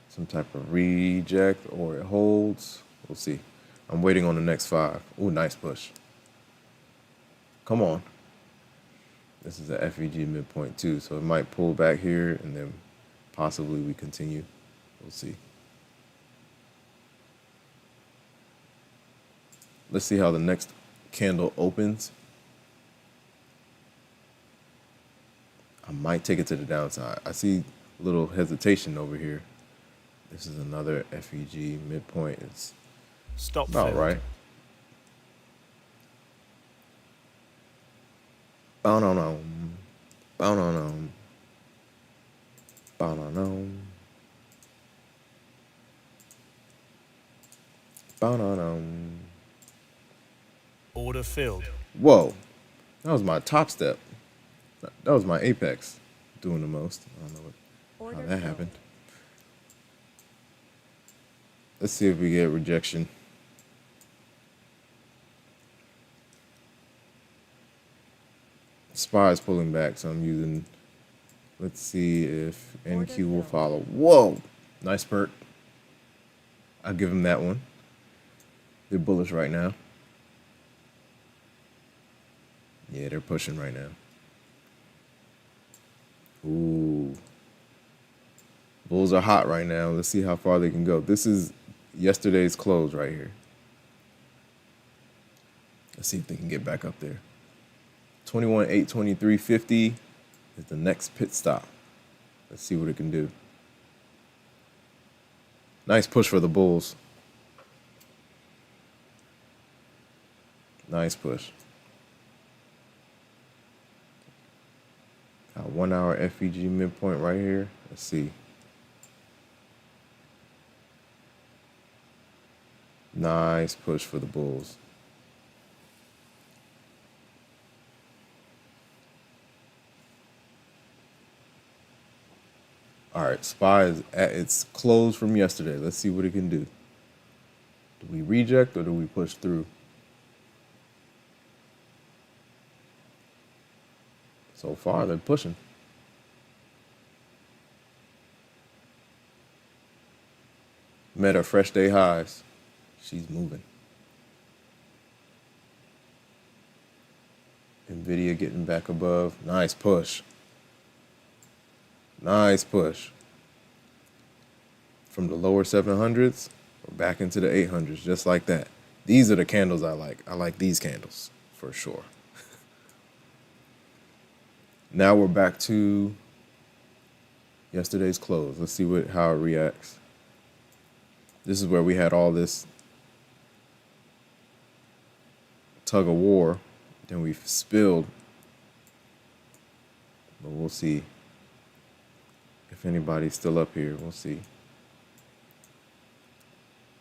some type of reject or it holds. We'll see. I'm waiting on the next 5. Ooh, nice push. Come on. This is a FEG midpoint too, so it might pull back here and then possibly we continue. We'll see. Let's see how the next candle opens. I might take it to the downside. I see a little hesitation over here. This is another FEG midpoint. It's Stop about filled. right. Bow-no-no. Bow-no-no. Bow-no-no. Bow-no-no. Order filled. Whoa. That was my top step. That was my apex doing the most. I don't know how Order that filled. happened. Let's see if we get rejection. SPY is pulling back, so I'm using. Let's see if NQ will follow. Whoa, nice perk. I'll give him that one. They're bullish right now. Yeah, they're pushing right now. Ooh. Bulls are hot right now. Let's see how far they can go. This is yesterday's close right here. Let's see if they can get back up there. 21,823.50 is the next pit stop. Let's see what it can do. Nice push for the bulls. Nice push. Got 1 hour FEG midpoint right here. Let's see. Nice push for the bulls. All right, SPY is at its close from yesterday. Let's see what it can do. Do we reject or do we push through? So far, they're pushing. Met her fresh day highs. She's moving. NVIDIA getting back above. Nice push. Nice push. From the lower 700s, we're back into the 800s, just like that. These are the candles I like. I like these candles, for sure. Now we're back to yesterday's close. Let's see how it reacts. This is where we had all this tug of war. Then we spilled. But we'll see if anybody's still up here. We'll see.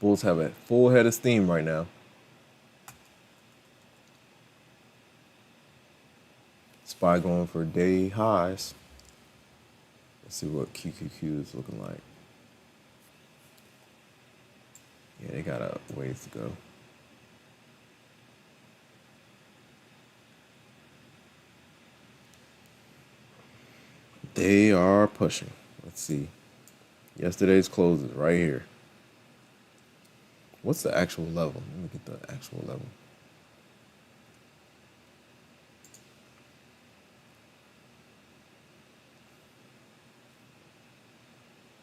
Bulls have a full head of steam right now. SPY going for day highs. Let's see what QQQ is looking like. Yeah, they got a ways to go. They are pushing. Let's see. Yesterday's close is right here. What's the actual level? Let me get the actual level.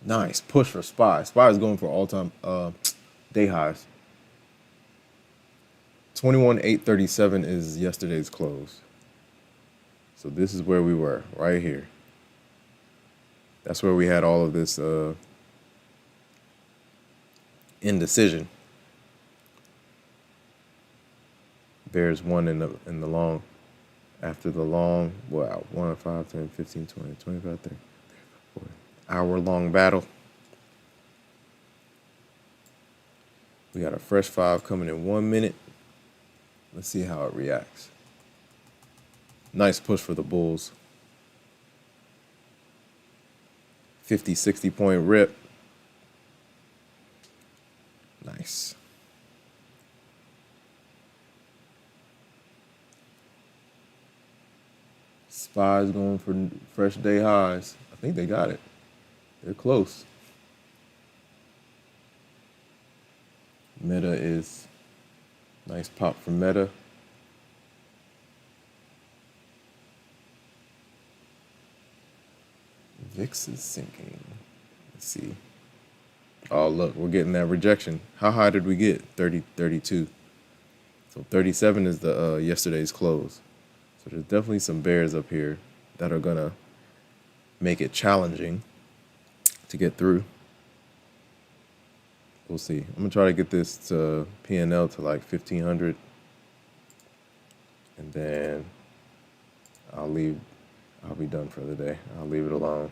Nice push for SPY. SPY is going for all-time day highs. 21,837 is yesterday's close. So this is where we were, right here. That's where we had all of this indecision. Bears won in the long. After the long, wow, 1, 5, 10, 15, 20, 25, 30, 40 hour-long battle. We got a fresh 5 coming in 1 minute. Let's see how it reacts. Nice push for the Bulls. 50, 60 point rip. Nice. SPY's going for fresh day highs. I think they got it. They're close. Meta is nice pop for Meta. VIX is sinking. Let's see. Oh, look, we're getting that rejection. How high did we get? 30, 32. So 37 is the yesterday's close. So there's definitely some bears up here that are gonna make it challenging to get through. We'll see. I'm gonna try to get this to P&L to like 1500, and then I'll be done for the day. I'll leave it alone.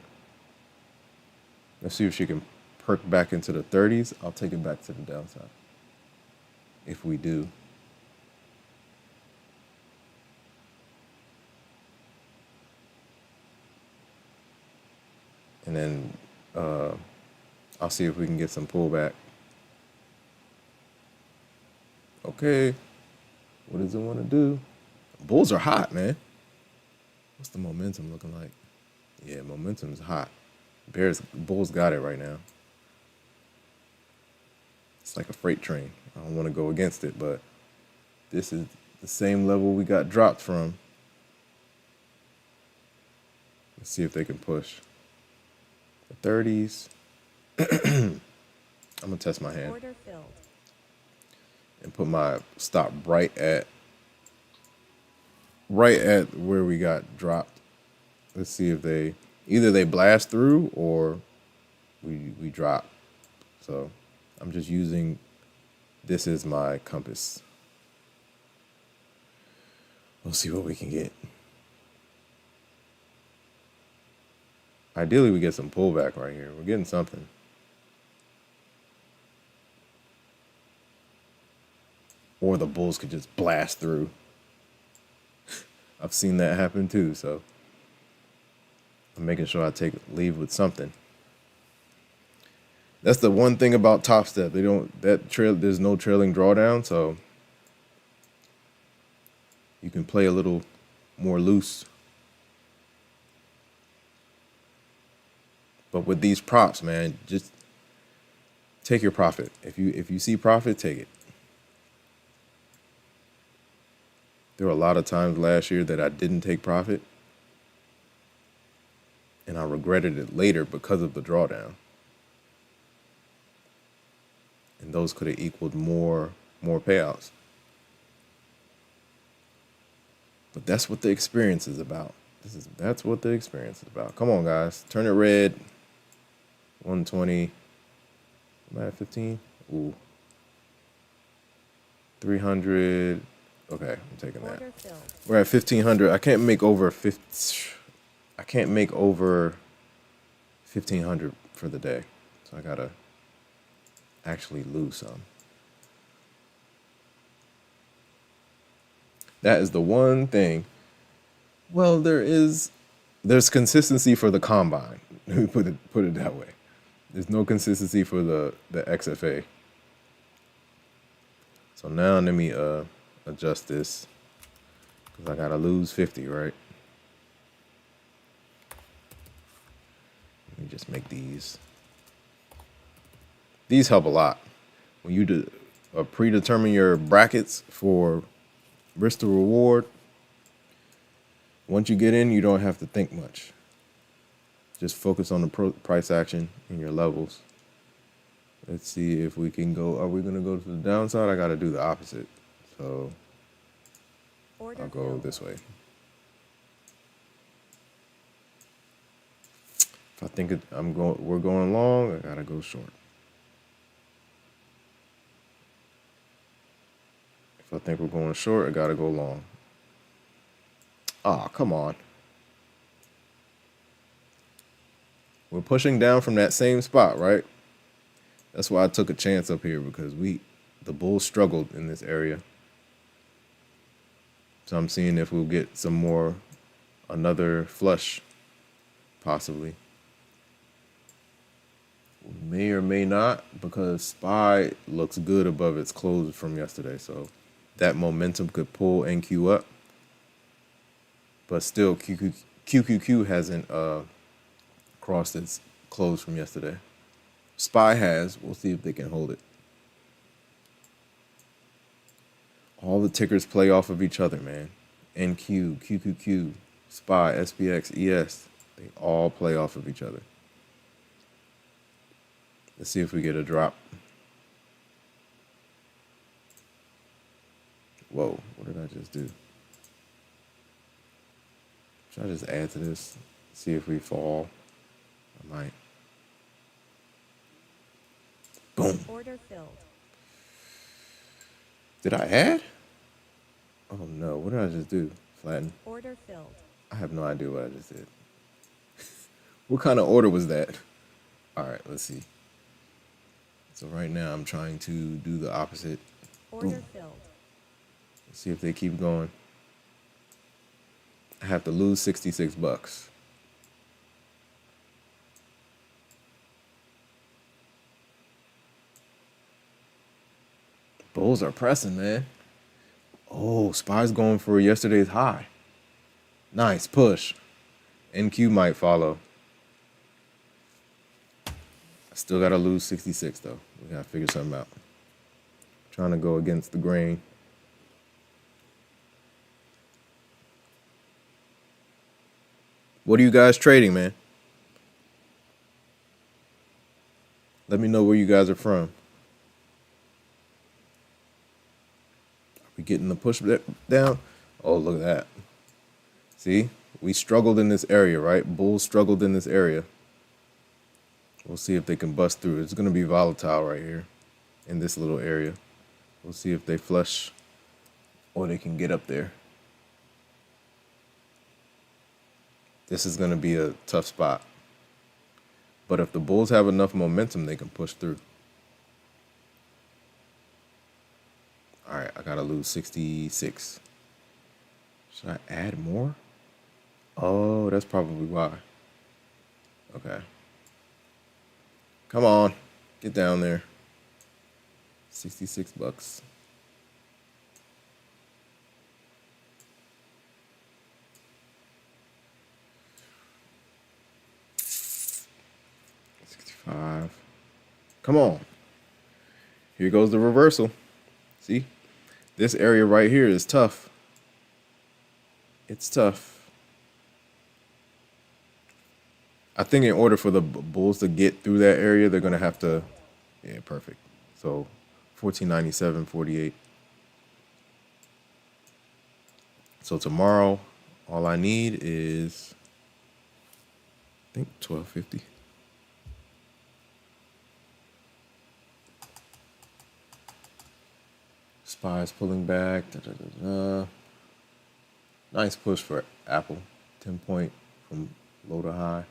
Let's see if she can perk back into the 30s. I'll take it back to the downside. If we do. And then I'll see if we can get some pullback. Okay. What does it want to do? Bulls are hot, man. What's the momentum looking like? Yeah, momentum's hot. Bulls got it right now. It's like a freight train. I don't want to go against it, but this is the same level we got dropped from. Let's see if they can push. The 30s. I'm going to test my hand. Order filled. And put my stop right at where we got dropped. Let's see if either they blast through or we drop. So I'm just using this as my compass. We'll see what we can get. Ideally, we get some pullback right here. We're getting something. Or the Bulls could just blast through. I've seen that happen too, so I'm making sure I leave with something. That's the one thing about Topstep. There's no trailing drawdown, so you can play a little more loose. But with these props, man, just take your profit. If you see profit, take it. There were a lot of times last year that I didn't take profit, and I regretted it later because of the drawdown. And those could have equaled more payouts. But that's what the experience is about. That's what the experience is about. Come on, guys. Turn it red. 120. Am I at 15? Ooh. 300. Okay, I'm taking that. Order filled. We're at 1500. I can't make over 1500 for the day. So I gotta actually lose some. That is the one thing Well, there's consistency for the combine. Let me put it that way. There's no consistency for the XFA. So now let me adjust this because I gotta lose 50, right? Let me just make these. These help a lot when you predetermine your brackets for risk to reward. Once you get in, you don't have to think much. Just focus on the price action and your levels. Let's see if we can go. Are we going to go to the downside? I got to do the opposite. So Order I'll go filled. this way. If I think we're going long, I got to go short. If I think we're going short, I got to go long. Ah, come on. We're pushing down from that same spot, right? That's why I took a chance up here because the bulls struggled in this area. So I'm seeing if we'll get another flush, possibly. We may or may not because SPY looks good above its close from yesterday. So that momentum could pull NQ up. But still, QQQ hasn't crossed its close from yesterday. SPY has. We'll see if they can hold it. All the tickers play off of each other, man. NQ, QQQ, SPY, SPX, ES. They all play off of each other. Let's see if we get a drop. Whoa, what did I just do? Should I just add to this? See if we fall? I might. Boom. Order filled. Did I add? Oh no, what did I just do? Flatten. Order filled. I have no idea what I just did. What kind of order was that? All right, let's see. So right now I'm trying to do the opposite. Order Boom. filled. Let's see if they keep going. I have to lose 66 bucks. Bulls are pressing, man. Oh, SPY's going for yesterday's high. Nice push. NQ might follow. I still got to lose 66, though. We got to figure something out. Trying to go against the grain. What are you guys trading, man? Let me know where you guys are from. Are we getting the push down? Oh, look at that. See? We struggled in this area, right? Bulls struggled in this area. We'll see if they can bust through. It's going to be volatile right here in this little area. We'll see if they flush or they can get up there. This is going to be a tough spot. But if the Bulls have enough momentum, they can push through. All right, I got to lose 66. Should I add more? Oh, that's probably why. Okay. Come on. Get down there. 66 bucks. Come on. Here goes the reversal. See? This area right here is tough. It's tough. I think in order for the Bulls to get through that area, they're going to have to... Yeah, perfect. So, 1497.48. So tomorrow, all I need is... I think 1250. SPY's pulling back. Nice push for Apple. 10 point from low to high.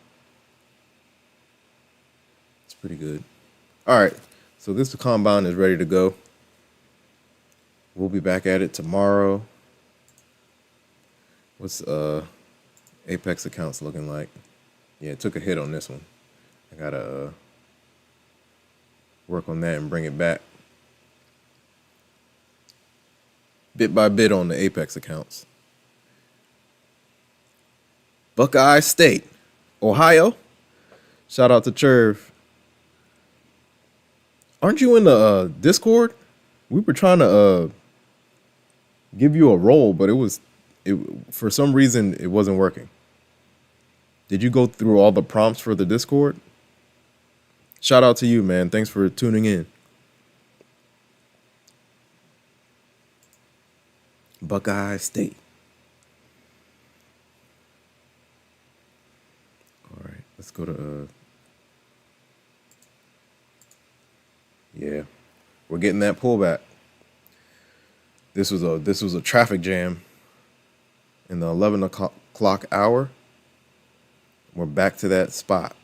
It's pretty good. All right. So this combine is ready to go. We'll be back at it tomorrow. What's Apex accounts looking like? Yeah, it took a hit on this one. I gotta work on that and bring it back bit by bit on the Apex accounts. Buckeye State, Ohio. Shout out to Cherv. Aren't you in the Discord? We were trying to give you a role, but it for some reason it wasn't working. Did you go through all the prompts for the Discord? Shout out to you, man. Thanks for tuning in. Buckeye State. All right, let's go to yeah. We're getting that pullback. This was a traffic jam in the 11 o'clock hour. We're back to that spot,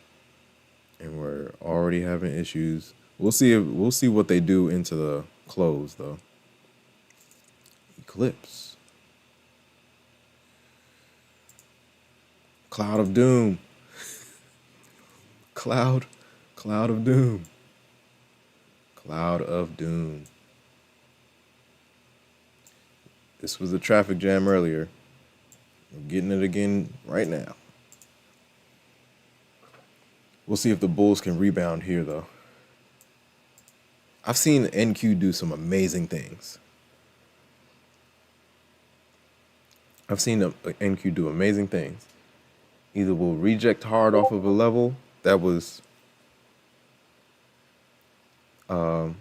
and we're already having issues. We'll see what they do into the close though. Eclipse, cloud of doom, cloud of doom, cloud of doom. This was a traffic jam earlier. We're getting it again right now. We'll see if the Bulls can rebound here, though. I've seen NQ do some amazing things. I've seen NQ do amazing things. Either we'll reject hard off of a level that was, will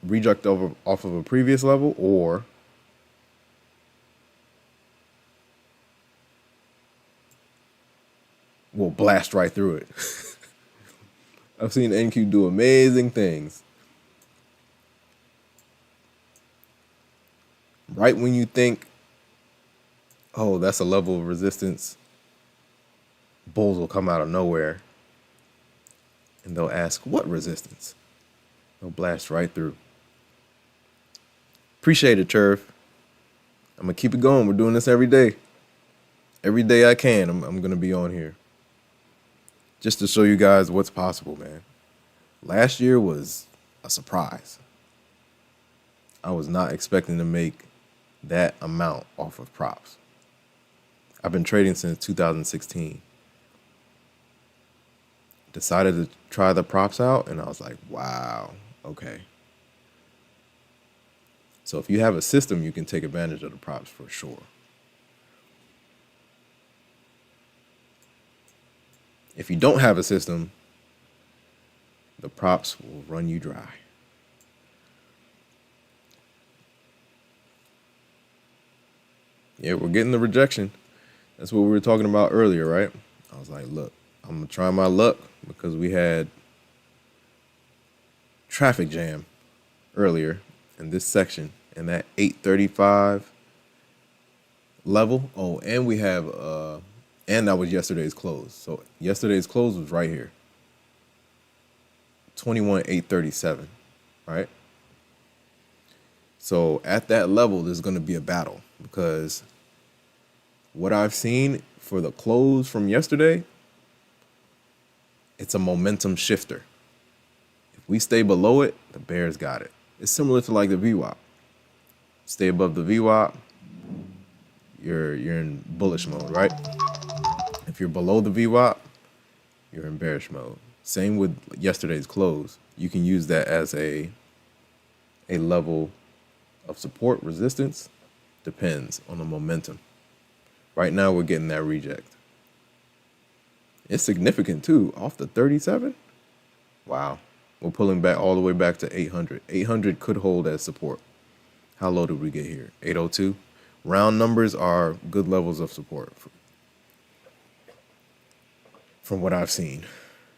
reject off of a previous level, or we'll blast right through it. I've seen NQ do amazing things. Right when you think, oh, that's a level of resistance, bulls will come out of nowhere and they'll ask, what resistance? They'll blast right through. Appreciate it, Turf. I'm going to keep it going. We're doing this every day. Every day I can, I'm going to be on here. Just to show you guys what's possible, man. Last year was a surprise. I was not expecting to make that amount off of props. I've been trading since 2016. Decided to try the props out, and I was like, wow, okay. So if you have a system, you can take advantage of the props for sure. If you don't have a system, the props will run you dry. Yeah, we're getting the rejection. That's what we were talking about earlier, right? I was like, look, I'm going to try my luck because we had traffic jam earlier in this section and that 835 level. Oh, and we have, and that was yesterday's close. So yesterday's close was right here. 21,837, right? So at that level, there's going to be a battle because what I've seen for the close from yesterday, it's a momentum shifter. If we stay below it, the bears got it. It's similar to like the VWAP. Stay above the VWAP, you're in bullish mode, right? If you're below the VWAP, you're in bearish mode. Same with yesterday's close. You can use that as a level of support, resistance. Depends on the momentum. Right now, we're getting that reject. It's significant too, off the 37. Wow. We're pulling back all the way back to 800. 800 could hold as support. How low did we get here? 802. Round numbers are good levels of support from what I've seen.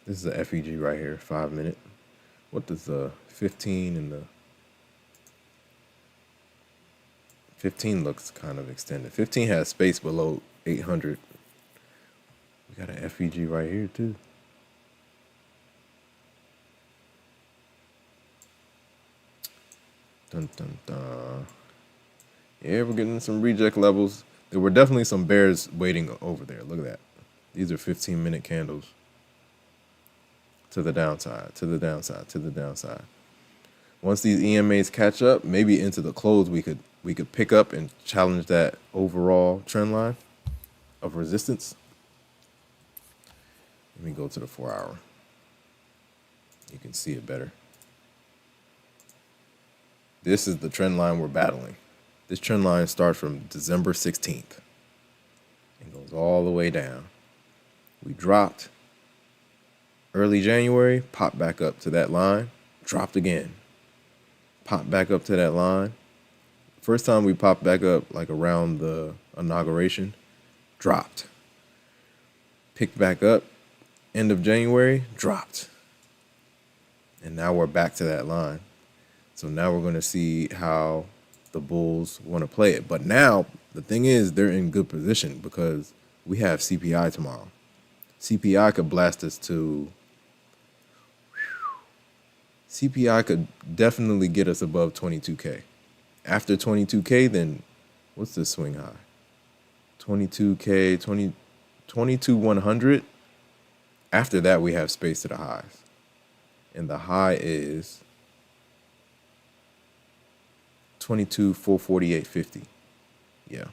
This is the FEG right here, 5 minute. What does the 15 and the 15 looks kind of extended. 15 has space below 800. We got an FEG right here too. Dun, dun, dun. Yeah, we're getting some reject levels. There were definitely some bears waiting over there. Look at that. These are 15-minute candles. To the downside, to the downside, to the downside. Once these EMAs catch up, maybe into the close, we could pick up and challenge that overall trend line of resistance. Let me go to the 4-hour. You can see it better. This is the trend line we're battling. This trend line starts from December 16th and goes all the way down. We dropped early January, popped back up to that line, dropped again, popped back up to that line. First time we popped back up, like around the inauguration, dropped. Picked back up, end of January, dropped. And now we're back to that line. So now we're going to see how the bulls want to play it. But now the thing is, they're in good position because we have CPI tomorrow. CPI could blast us to... CPI could definitely get us above 22K. After 22K, then what's the swing high? 22K, 22,100. After that, we have space to the highs. And the high is 22,448.50. Yeah.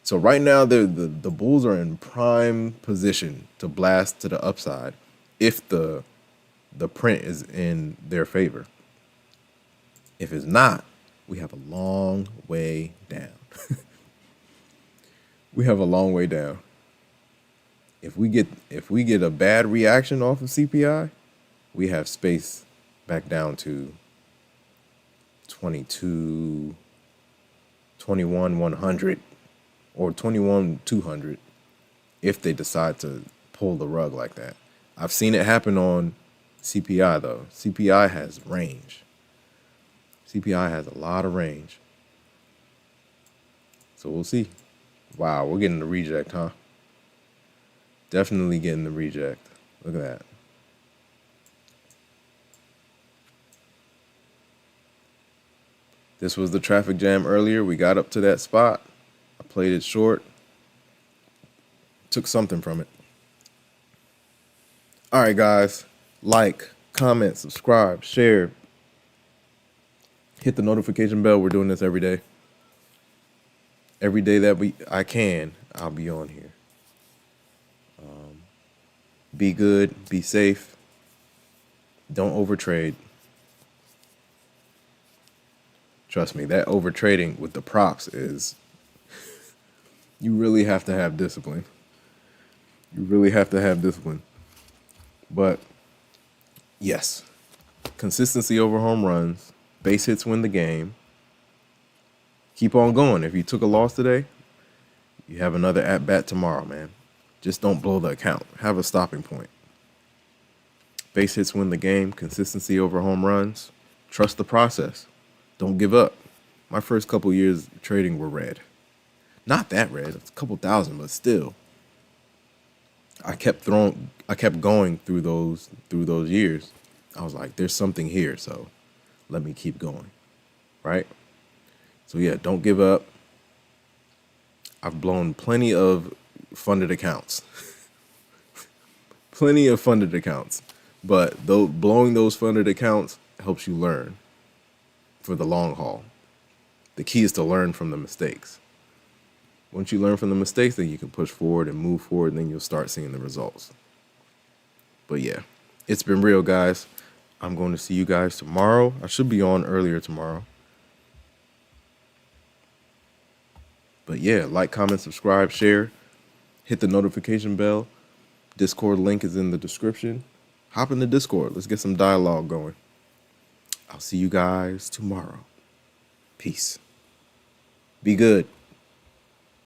So right now, the bulls are in prime position to blast to the upside if the print is in their favor. If it's not, we have a long way down. We have a long way down. If we get a bad reaction off of CPI, we have space back down to 22, 21,100 or 21,200 if they decide to pull the rug like that. I've seen it happen on CPI though. CPI has range. CPI has a lot of range. So we'll see. Wow, we're getting the reject, huh? Definitely getting the reject. Look at that. This was the traffic jam earlier. We got up to that spot. I played it short. Took something from it. All right, guys. Like, comment, subscribe, share. Hit the notification bell. We're doing this every day. Every day that I can, I'll be on here. Be good. Be safe. Don't overtrade. Trust me, that overtrading with the props is... You really have to have discipline. You really have to have discipline. But, yes. Consistency over home runs. Base hits win the game. Keep on going. If you took a loss today, you have another at-bat tomorrow, man. Just don't blow the account. Have a stopping point. Base hits win the game. Consistency over home runs. Trust the process. Don't give up. My first couple years trading were red. Not that red. It's a couple thousand, but still. I kept going through those years. I was like, there's something here, so let me keep going. Right? So yeah, don't give up. I've blown plenty of funded accounts. Plenty of funded accounts. But blowing those funded accounts helps you learn for the long haul. The key is to learn from the mistakes. Once you learn from the mistakes, then you can push forward and move forward, and then you'll start seeing the results. But yeah, it's been real, guys. I'm going to see you guys tomorrow. I should be on earlier tomorrow. But yeah, like, comment, subscribe, share. Hit the notification bell. Discord link is in the description. Hop in the Discord. Let's get some dialogue going. I'll see you guys tomorrow. Peace. Be good.